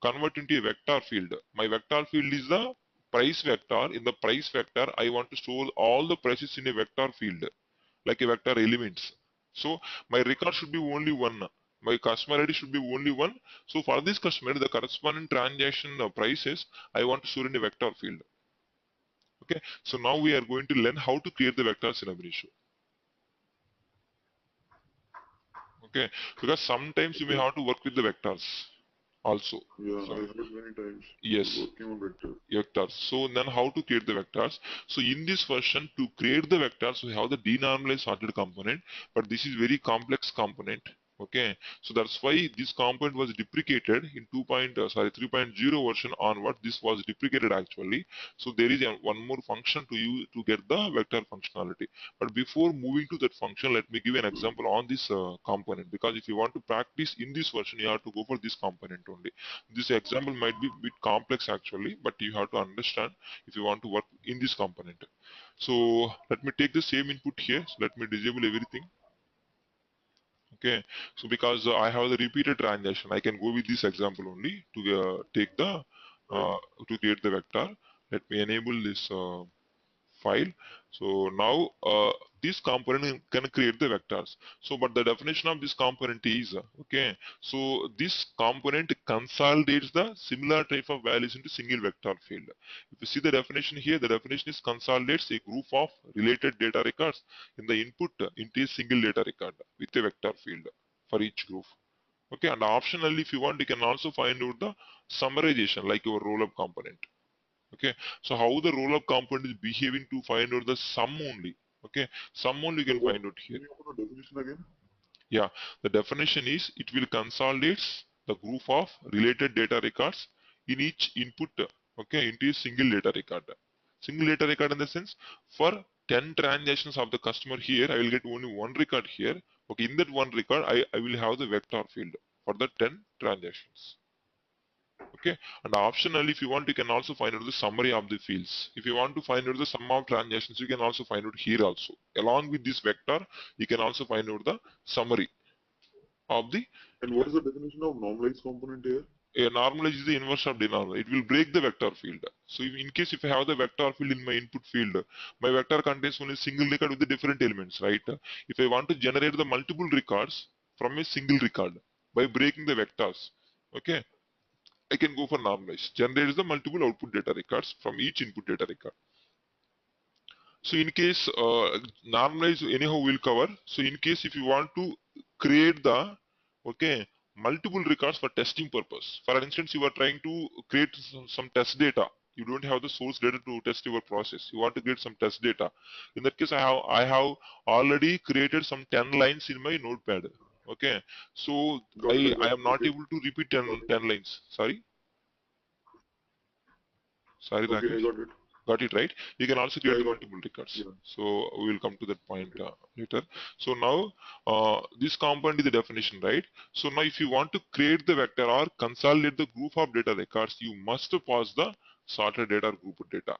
[SPEAKER 1] convert into a vector field. My vector field is the price vector. In the price vector, I want to store all the prices in a vector field, like a vector elements. So my record should be only one. My customer ID should be only one. So for this customer, the corresponding transaction prices I want to store in a vector field. Okay, so now we are going to learn how to create the vectors in Abinitio. Okay, because sometimes you may have to work with the vectors also.
[SPEAKER 2] Yeah,
[SPEAKER 1] So
[SPEAKER 2] I heard many times.
[SPEAKER 1] yes,
[SPEAKER 2] Working on vector.
[SPEAKER 1] vectors. So then how to create the vectors? So in this version, to create the vectors, we have the denormalized sorted component, but this is very complex component. Okay, so that's why this component was deprecated in 3.0 version onward. This was deprecated actually. So there is one more function to use to get the vector functionality. But before moving to that function, let me give an example on this component, because if you want to practice in this version, you have to go for this component only. This example might be a bit complex actually, but you have to understand if you want to work in this component. So let me take the same input here. So let me disable everything. Okay, so because I have the repeated transaction, I can go with this example only to take the
[SPEAKER 2] Right.
[SPEAKER 1] to create the vector. Let me enable this file. So now this component can create the vectors. So but the definition of this component is okay, so this component consolidates the similar type of values into single vector field. If you see the definition here, the definition is consolidates a group of related data records in the input into a single data record with a vector field for each group. Okay, and optionally if you want, you can also find out the summarization like your roll-up component. Okay, so how the roll-up component is behaving to find out the sum only. Okay, sum only you
[SPEAKER 2] So
[SPEAKER 1] can
[SPEAKER 2] what?
[SPEAKER 1] find out
[SPEAKER 2] Can
[SPEAKER 1] here.
[SPEAKER 2] you open the definition again?
[SPEAKER 1] Yeah, the definition is it will consolidates the group of related data records in each input, okay, into a single data record. Single data record in the sense, for 10 transactions of the customer here, I will get only one record here. Okay, in that one record, I will have the vector field for the 10 transactions. Okay, and optionally if you want, you can also find out the summary of the fields. If you want to find out the sum of transactions, you can also find out here also. Along with this vector, you can also find out the summary of the
[SPEAKER 2] And what is the definition of normalized component here?
[SPEAKER 1] a normalize is the inverse of denormalize. It will break the vector field. So if, in case if I have the vector field in my input field, my vector contains only single record with the different elements, right? If I want to generate the multiple records from a single record by breaking the vectors, okay, I can go for normalize. Generates the multiple output data records from each input data record. So in case normalize anyhow we'll cover. So in case if you want to create the okay multiple records for testing purpose. For instance, you are trying to create some test data. You don't have the source data to test your process. You want to create some test data. In that case, I have already created some 10 lines in my notepad. Okay. So
[SPEAKER 2] Got it, I
[SPEAKER 1] I
[SPEAKER 2] got
[SPEAKER 1] I
[SPEAKER 2] it.
[SPEAKER 1] am not
[SPEAKER 2] Okay.
[SPEAKER 1] able to repeat
[SPEAKER 2] Got
[SPEAKER 1] 10,
[SPEAKER 2] it.
[SPEAKER 1] 10 lines. Sorry,
[SPEAKER 2] Okay, I
[SPEAKER 1] Rakesh.
[SPEAKER 2] got it.
[SPEAKER 1] Got it right. You can also
[SPEAKER 2] Yeah,
[SPEAKER 1] create
[SPEAKER 2] I
[SPEAKER 1] the
[SPEAKER 2] got it.
[SPEAKER 1] multiple records.
[SPEAKER 2] Yeah.
[SPEAKER 1] So we will come to that point
[SPEAKER 2] Okay.
[SPEAKER 1] later. So now this component is the definition, right? So now if you want to create the vector or consolidate the group of data records, you must pass the sorted data or grouped data.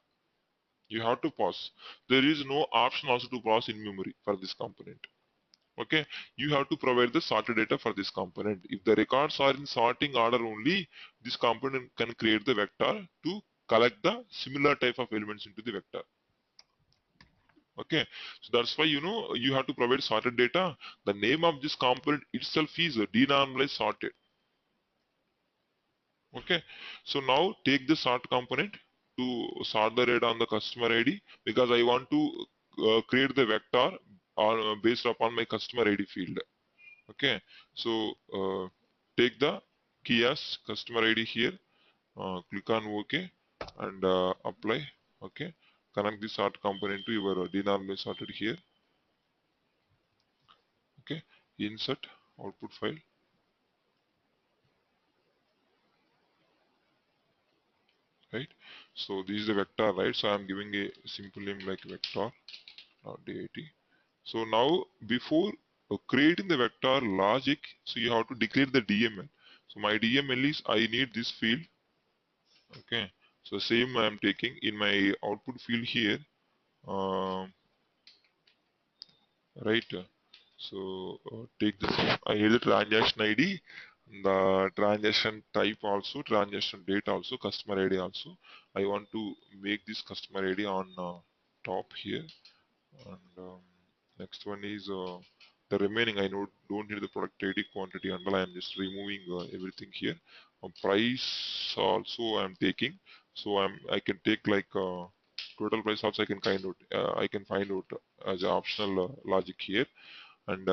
[SPEAKER 1] You have to pass. There is no option also to pass in memory for this component. Okay, you have to provide the sorted data for this component. If the records are in sorting order only, this component can create the vector to collect the similar type of elements into the vector. Okay, so that's why you have to provide sorted data. The name of this component itself is denormalized sorted. Okay, so now take the sort component to sort the rate on the customer ID, because I want to create the vector based upon my customer ID field. Okay, so take the key as customer ID here, click on OK and apply. Okay, connect the sort component to your denormalized sorted here. Okay, insert output file. Right, so this is the vector, right? So I'm giving a simple name like vector dat. So now before creating the vector logic, so you have to declare the DML. So my DML is I need this field. Okay, so same I am taking in my output field here. Right. So take the same. I need the transaction ID, the transaction type also, transaction date also, customer ID also. I want to make this customer ID on top here. And next one is the remaining. I don't need the product ID, quantity, and all. I am just removing everything here. Price also I am taking. So I can take like total price also. I can find out as an optional logic here. And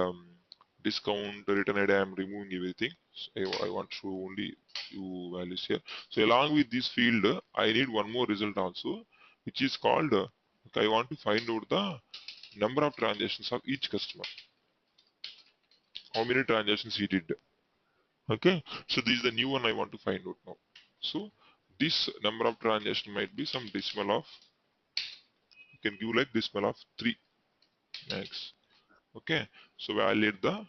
[SPEAKER 1] discount return ID I am removing everything. So I want to show only few values here. So along with this field, I need one more result also, which is called. Okay, I want to find out the number of transactions of each customer, how many transactions he did. Okay, so this is the new one I want to find out now. So this number of transactions might be some decimal of, you can give like decimal of 3 max. Okay, so validate the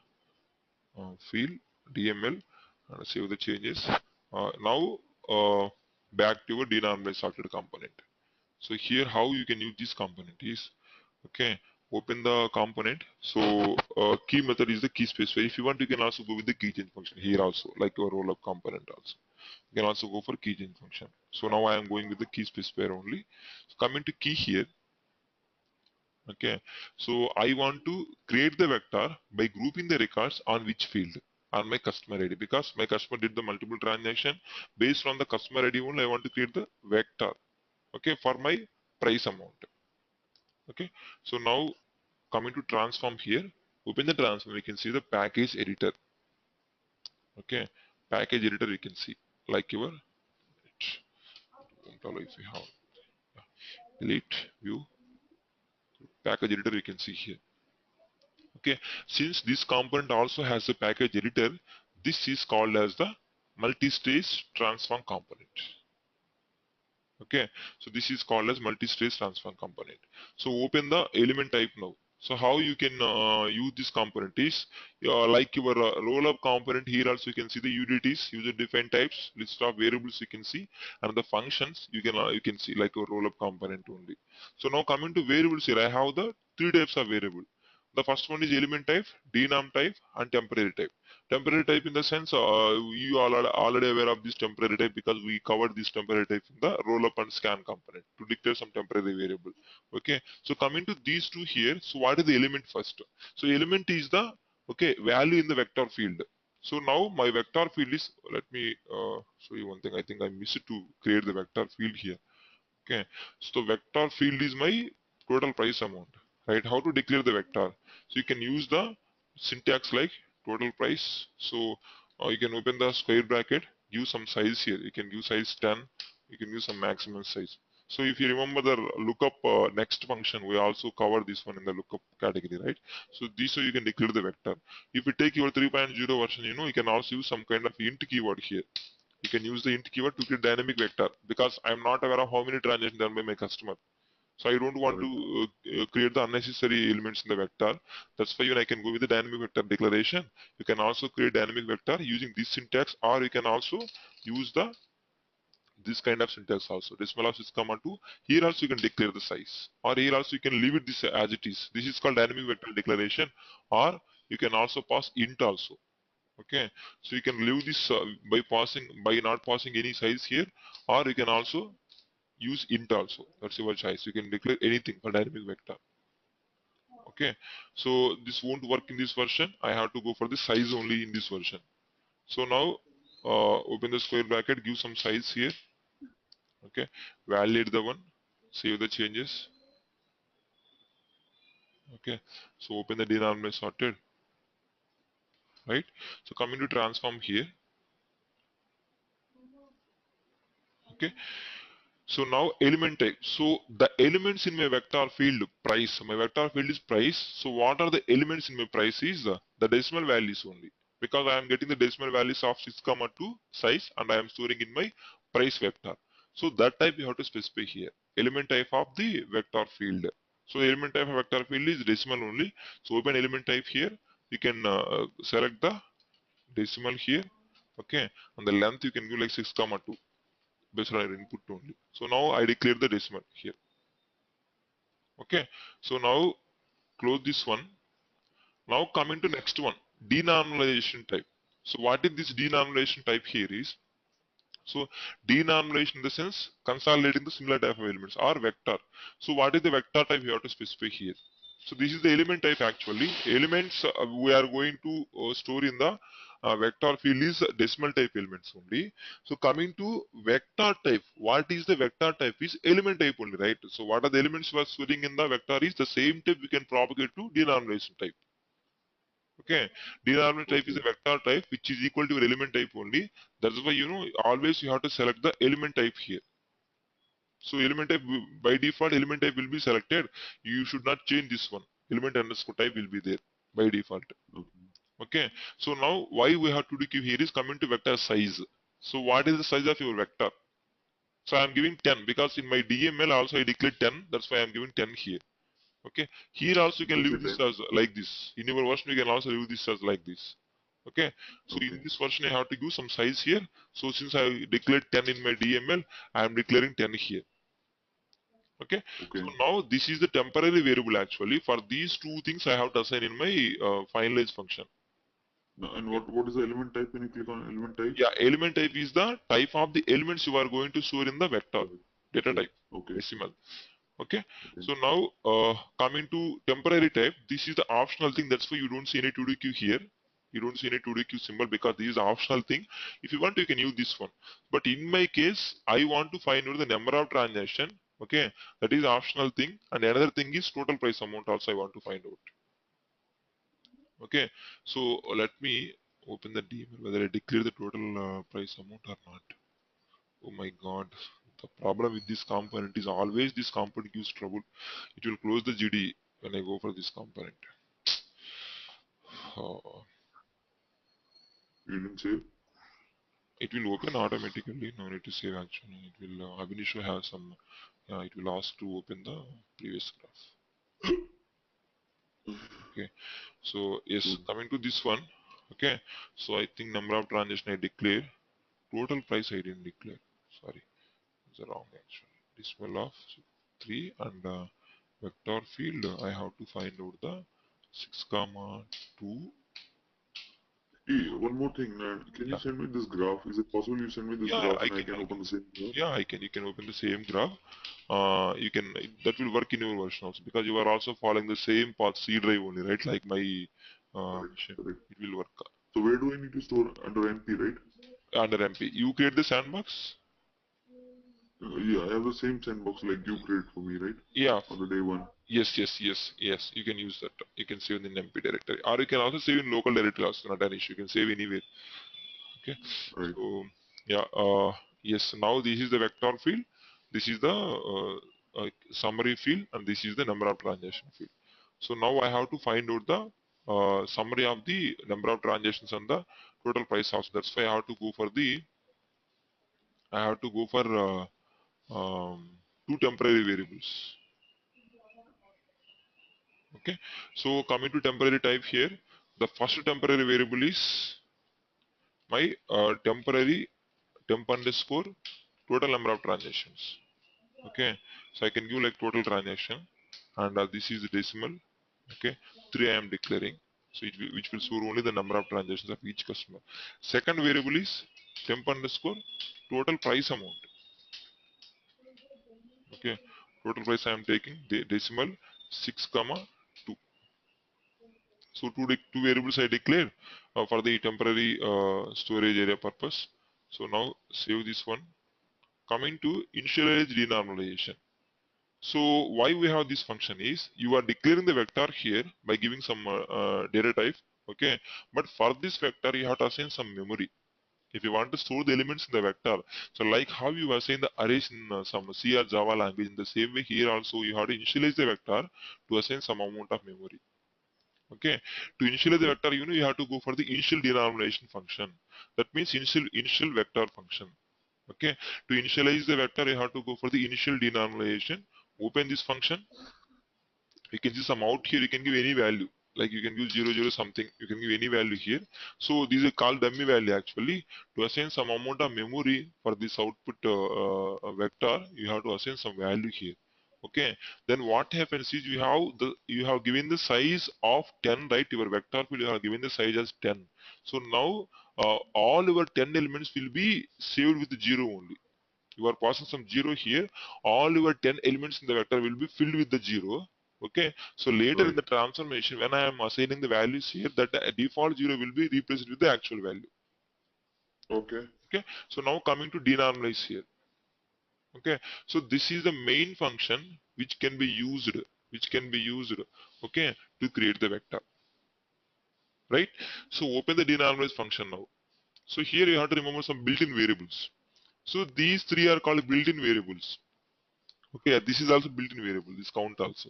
[SPEAKER 1] field DML and save the changes. Now back to your denormalized sorted component. So here how you can use this component is, okay, open the component. So key method is the key specifier. If you want, you can also go with the key change function here also, like your rollup component also. You can also go for key change function. So now I am going with the key specifier only. So coming to key here, okay. So I want to create the vector by grouping the records on which field, on my customer ID, because my customer did the multiple transaction. Based on the customer ID only, I want to create the vector, okay, for my price amount. Okay, so now coming to transform here, open the transform, we can see the package editor. Okay, package editor you can see, like your, won't allow if you have delete view, package editor you can see here. Okay, since this component also has a package editor, this is called as the multi-stage transform component. Okay, so this is called as multi-stage transform component. So open the element type now. So how you can use this component is like your roll-up component. Here also you can see the utilities, user defined types, list of variables you can see, and the functions you can see like a roll-up component only. So now coming to variables here, I have the three types of variable. The first one is element type, denorm type, and temporary type. Temporary type in the sense you are already aware of this temporary type because we covered this temporary type in the roll up and scan component to declare some temporary variable. Okay, so coming to these two here, so what is the element first? So element is the, okay, value in the vector field. So now my vector field is, let me show you one thing. I think I missed to create the vector field here. Okay, so vector field is my total price amount, right? How to declare the vector? So you can use the syntax like total price. So you can open the square bracket, give some size here. You can give size 10. You can use some maximum size. So if you remember the lookup next function, we also covered this one in the lookup category, right? So this way you can declare the vector. If you take your 3.0 version, you can also use some kind of int keyword here. You can use the int keyword to create dynamic vector because I'm not aware of how many transactions done by my customer. So I don't want
[SPEAKER 2] Correct.
[SPEAKER 1] to create the unnecessary elements in the vector. That's why I can go with the dynamic vector declaration. You can also create dynamic vector using this syntax, or you can also use the this kind of syntax also. Decimal of is command 2. Here also you can declare the size, or here also you can leave it this as it is. This is called dynamic vector declaration, or you can also pass int also. Okay, so you can leave this by not passing any size here, or you can also use int also. That's your choice. You can declare anything for dynamic vector. Okay, so this won't work in this version. I have to go for the size only in this version. So now open the square bracket, give some size here. Okay, validate the one, save the changes. Okay, so open the denominator sorted, right? So coming to transform here. Okay, so now element type. So the elements in my vector field price. My vector field is price. So what are the elements in my price is the decimal values only. Because I am getting the decimal values of 6, 2 size and I am storing in my price vector. So that type you have to specify here. Element type of the vector field. So the element type of vector field is decimal only. So open element type here. You can select the decimal here. Okay. And the length you can give like 6, 2 based on our input only. So now I declare the decimal here. Okay. So now close this one. Now coming to next one, denormalization type. So what is this denormalization type here is, so denormalization in the sense consolidating the similar type of elements or vector. So what is the vector type you have to specify here? So this is the element type actually. Elements we are going to store in the vector field is decimal type elements only. So coming to vector type, what is the vector type is element type only, right? So what are the elements we are storing in the vector is the same type we can propagate to denomination type. Okay, denominator type is
[SPEAKER 2] Okay.
[SPEAKER 1] a vector type which is equal to your element type only. That's why always you have to select the element type here. So element type by default element type will be selected. You should not change this one. Element underscore type will be there by default.
[SPEAKER 2] Okay.
[SPEAKER 1] Okay. So now why we have to do here is coming to vector size. So what is the size of your vector? So I am giving 10 because in my DML also I declared 10. That's why I am giving 10 here. Okay, here also you can
[SPEAKER 2] Just
[SPEAKER 1] leave
[SPEAKER 2] a
[SPEAKER 1] this
[SPEAKER 2] time.
[SPEAKER 1] as like this. In your version you can also leave this as like this. Okay, so
[SPEAKER 2] Okay.
[SPEAKER 1] in this version I have to give some size here. So since I declared 10 in my DML, I am declaring 10 here. Okay, so
[SPEAKER 2] Okay.
[SPEAKER 1] now this is the temporary variable actually. For these two things I have to assign in my finalize function.
[SPEAKER 2] Now, and
[SPEAKER 1] Okay.
[SPEAKER 2] what is the element type when you click on element type?
[SPEAKER 1] Yeah, element type is the type of the elements you are going to store in the vector
[SPEAKER 2] Correct.
[SPEAKER 1] data
[SPEAKER 2] Okay.
[SPEAKER 1] type
[SPEAKER 2] Okay.
[SPEAKER 1] decimal. Okay,
[SPEAKER 2] Okay.
[SPEAKER 1] so now coming to temporary type, this is the optional thing. That's why you don't see any 2DQ here. You don't see any 2DQ symbol because this is the optional thing. If you want, you can use this one. But in my case, I want to find out the number of transaction. Okay, that is optional thing. And another thing is total price amount also I want to find out. Okay, so let me open the DML whether I declare the total price amount or not. Oh my god. The problem with this component is always this component gives trouble. It will close the GD when I go for this component. Uh,
[SPEAKER 2] You didn't save?
[SPEAKER 1] it will open automatically. No need to save actually. It will Abinitio has some. It will ask to open the previous graph. Okay. So yes,
[SPEAKER 2] Good.
[SPEAKER 1] coming to this one. Okay. So I think number of transaction I declare. Total price I didn't declare. Sorry, it's wrong actually. Decimal of 3 and vector field. I have to find out the 6 comma 2.
[SPEAKER 2] Hey, one more thing. Can you
[SPEAKER 1] Yeah,
[SPEAKER 2] send me this graph? Is it possible you send me this
[SPEAKER 1] yeah,
[SPEAKER 2] graph
[SPEAKER 1] I
[SPEAKER 2] and I
[SPEAKER 1] can,
[SPEAKER 2] can
[SPEAKER 1] I can.
[SPEAKER 2] open the same graph?
[SPEAKER 1] Yeah, I can. You can open the same graph. You can that will work in your version also because you are also following the same path C drive only, right? Like my
[SPEAKER 2] Correct.
[SPEAKER 1] machine.
[SPEAKER 2] Correct.
[SPEAKER 1] It will work
[SPEAKER 2] So where do I need to store under MP, right?
[SPEAKER 1] under MP. You create the sandbox.
[SPEAKER 2] Yeah, I have the same sandbox like you created for me, right?
[SPEAKER 1] Yeah.
[SPEAKER 2] On the day one.
[SPEAKER 1] Yes, yes, yes, yes. You can use that. You can save in MP directory, or you can also save in local directory. Also, not an issue. You can save anywhere. Okay.
[SPEAKER 2] Right.
[SPEAKER 1] So yeah. Yes. Now this is the vector field. This is the summary field, and this is the number of transaction field. So now I have to find out the summary of the number of transactions and the total price also. That's why I have to go for the I have to go for two temporary variables. Okay. So coming to temporary type here, the first temporary variable is my temporary temp underscore total number of transactions. Okay. So I can give like total transaction, and this is the decimal. Okay, 3 I am declaring. So which will store only the number of transactions of each customer. Second variable is temp underscore total price amount. Okay, total price I am taking the decimal 6 comma 2. So two variables I declared for the temporary storage area purpose. So now save this one. Coming to initialize denormalization. So why we have this function is you are declaring the vector here by giving some data type, okay? But for this vector you have to assign some memory. If you want to store the elements in the vector, so like how you assign the arrays in some C or Java language, in the same way here also you have to initialize the vector to assign some amount of memory. Okay, to initialize the vector, you have to go for the initial denormalization function. That means initial vector function. Okay, to initialize the vector, you have to go for the initial denormalization. Open this function. You can see some out here. You can give any value. Like you can give 0, 0 something. You can give any value here. So these are called dummy value actually. To assign some amount of memory for this output vector, you have to assign some value here. Okay. Then what happens is you have given the size of 10, right? Your vector field you have given the size as 10. So now all your 10 elements will be saved with 0 only. You are passing some 0 here. All your 10 elements in the vector will be filled with the 0. Okay, so later in
[SPEAKER 2] Right.
[SPEAKER 1] the transformation, when I am assigning the values here, that the default 0 will be replaced with the actual value.
[SPEAKER 2] Okay.
[SPEAKER 1] Okay, so now coming to denormalize here. Okay, so this is the main function which can be used, okay, to create the vector. Right, so open the denormalize function now. So here you have to remember some built-in variables. So these three are called built-in variables. Okay, this is also built-in variable, this count also.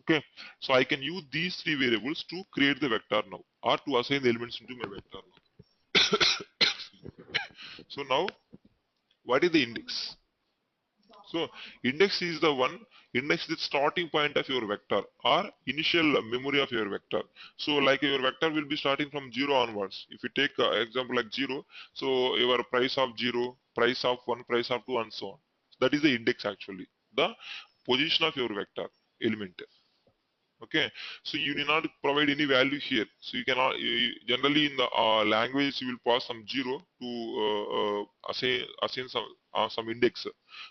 [SPEAKER 1] Okay, so I can use these three variables to create the vector now, or to assign the elements into my vector now. So now, what is the index? So index is the one, index is the starting point of your vector or initial memory of your vector. So like your vector will be starting from 0 onwards. If you take example like 0, so your price of 0, price of 1, price of 2 and so on. That is the index actually, the position of your vector element. Okay, so you need not provide any value here. So you cannot generally in the language you will pass some 0 to assign some index.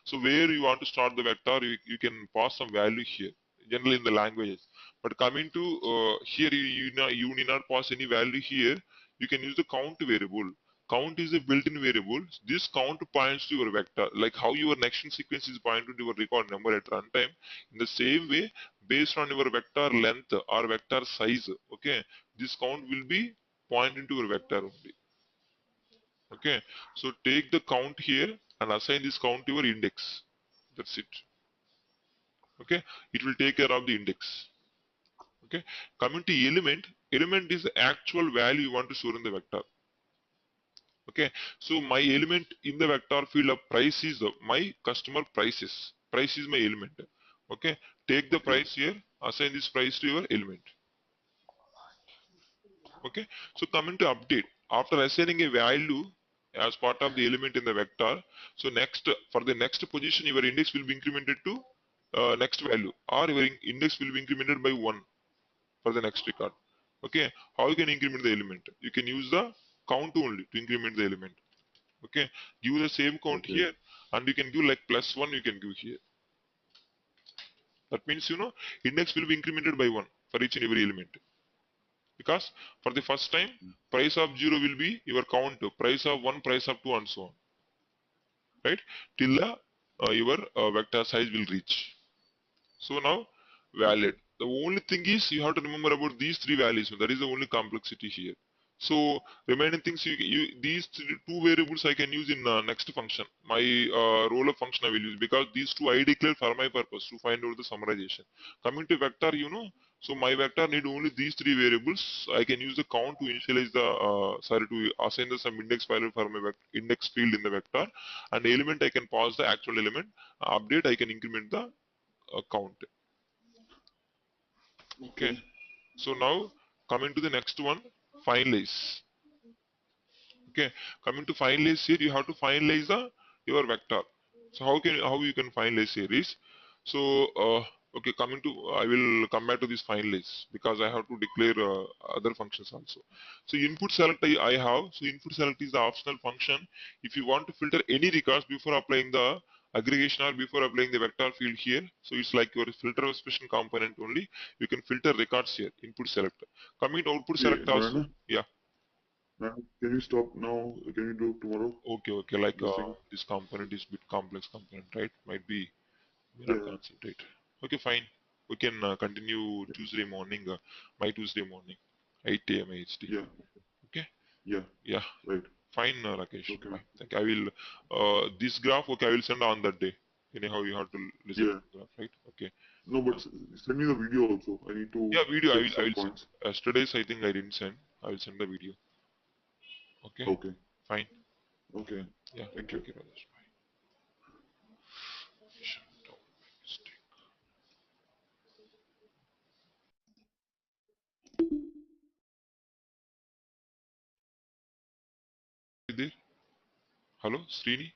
[SPEAKER 1] So where you want to start the vector, you can pass some value here generally in the languages. But coming to here, you need not pass any value here. You can use the count variable. Count is a built-in variable. This count points to your vector, like how your next sequence is pointed to your record number at runtime. In the same way, based on your vector length or vector size, okay, this count will be pointing to your vector only. Okay, so take the count here and assign this count to your index. That's it. Okay, it will take care of the index. Okay, coming to element, element is the actual value you want to store in the vector. Okay, so my element in the vector field of price is my customer prices. Price is my element. Okay, take the
[SPEAKER 2] Okay.
[SPEAKER 1] price here, assign this price to your element. Okay, so coming to update, after assigning a value as part of the element in the vector, so next for the next position your index will be incremented to next value, or your index will be incremented by 1 for the next record. Okay, how you can increment the element? You can use the count only to increment the element. Okay, give the same count
[SPEAKER 2] Okay.
[SPEAKER 1] here, and you can give like +1 you can give here. That means index will be incremented by 1 for each and every element. Because for the first time, price of 0 will be your count, price of 1, price of 2 and so on. Right? Till your vector size will reach. So now
[SPEAKER 2] Okay.
[SPEAKER 1] valid. The only thing is you have to remember about these three values. That is the only complexity here. So remaining things these two variables I can use in next function. My Rollup function I will use because these two I declare for my purpose to find out the summarization. Coming to vector, so my vector need only these three variables. I can use the count to initialize the to assign the some index value for my index field in the vector, and element I can pass the actual element. Update I can increment the count. Okay,
[SPEAKER 2] Okay.
[SPEAKER 1] so now coming to the next one, finalize. Okay, coming to finalize here, you have to finalize your vector. So how you can finalize here is, so okay, coming to I will come back to this finalize because I have to declare other functions also. So input select I have. So input select is the optional function. If you want to filter any records before applying the aggregation or before applying the vector field here. So it's like your filter expression component only. You can filter records here, input select. Coming to output
[SPEAKER 2] Yeah,
[SPEAKER 1] select also. Yeah.
[SPEAKER 2] Nana, can you stop now? Can you do it tomorrow?
[SPEAKER 1] Okay. Like
[SPEAKER 2] This thing?
[SPEAKER 1] this component is bit complex component, right? Might be may not
[SPEAKER 2] Yeah,
[SPEAKER 1] concentrate. Okay, fine. We can continue
[SPEAKER 2] yeah,
[SPEAKER 1] Tuesday morning. My Tuesday morning, 8 a.m. HT.
[SPEAKER 2] yeah,
[SPEAKER 1] Okay.
[SPEAKER 2] yeah,
[SPEAKER 1] Yeah.
[SPEAKER 2] right.
[SPEAKER 1] Fine, Rakesh.
[SPEAKER 2] Okay.
[SPEAKER 1] Fine. Thank you. I will this graph. Okay, I will send on that day. Anyhow, you have to listen to
[SPEAKER 2] Yeah.
[SPEAKER 1] the graph, right? Okay.
[SPEAKER 2] No, but send me the video also. I need to
[SPEAKER 1] Yeah, video.
[SPEAKER 2] check
[SPEAKER 1] I
[SPEAKER 2] some
[SPEAKER 1] will send.
[SPEAKER 2] points.
[SPEAKER 1] Yesterday's I think I didn't send. I will send the video. Okay.
[SPEAKER 2] Okay.
[SPEAKER 1] Fine.
[SPEAKER 2] Okay.
[SPEAKER 1] Yeah.
[SPEAKER 2] Thank you.
[SPEAKER 1] Thank you, Rajesh. Bye. Shut down my mistake. You there? Hello, Srini.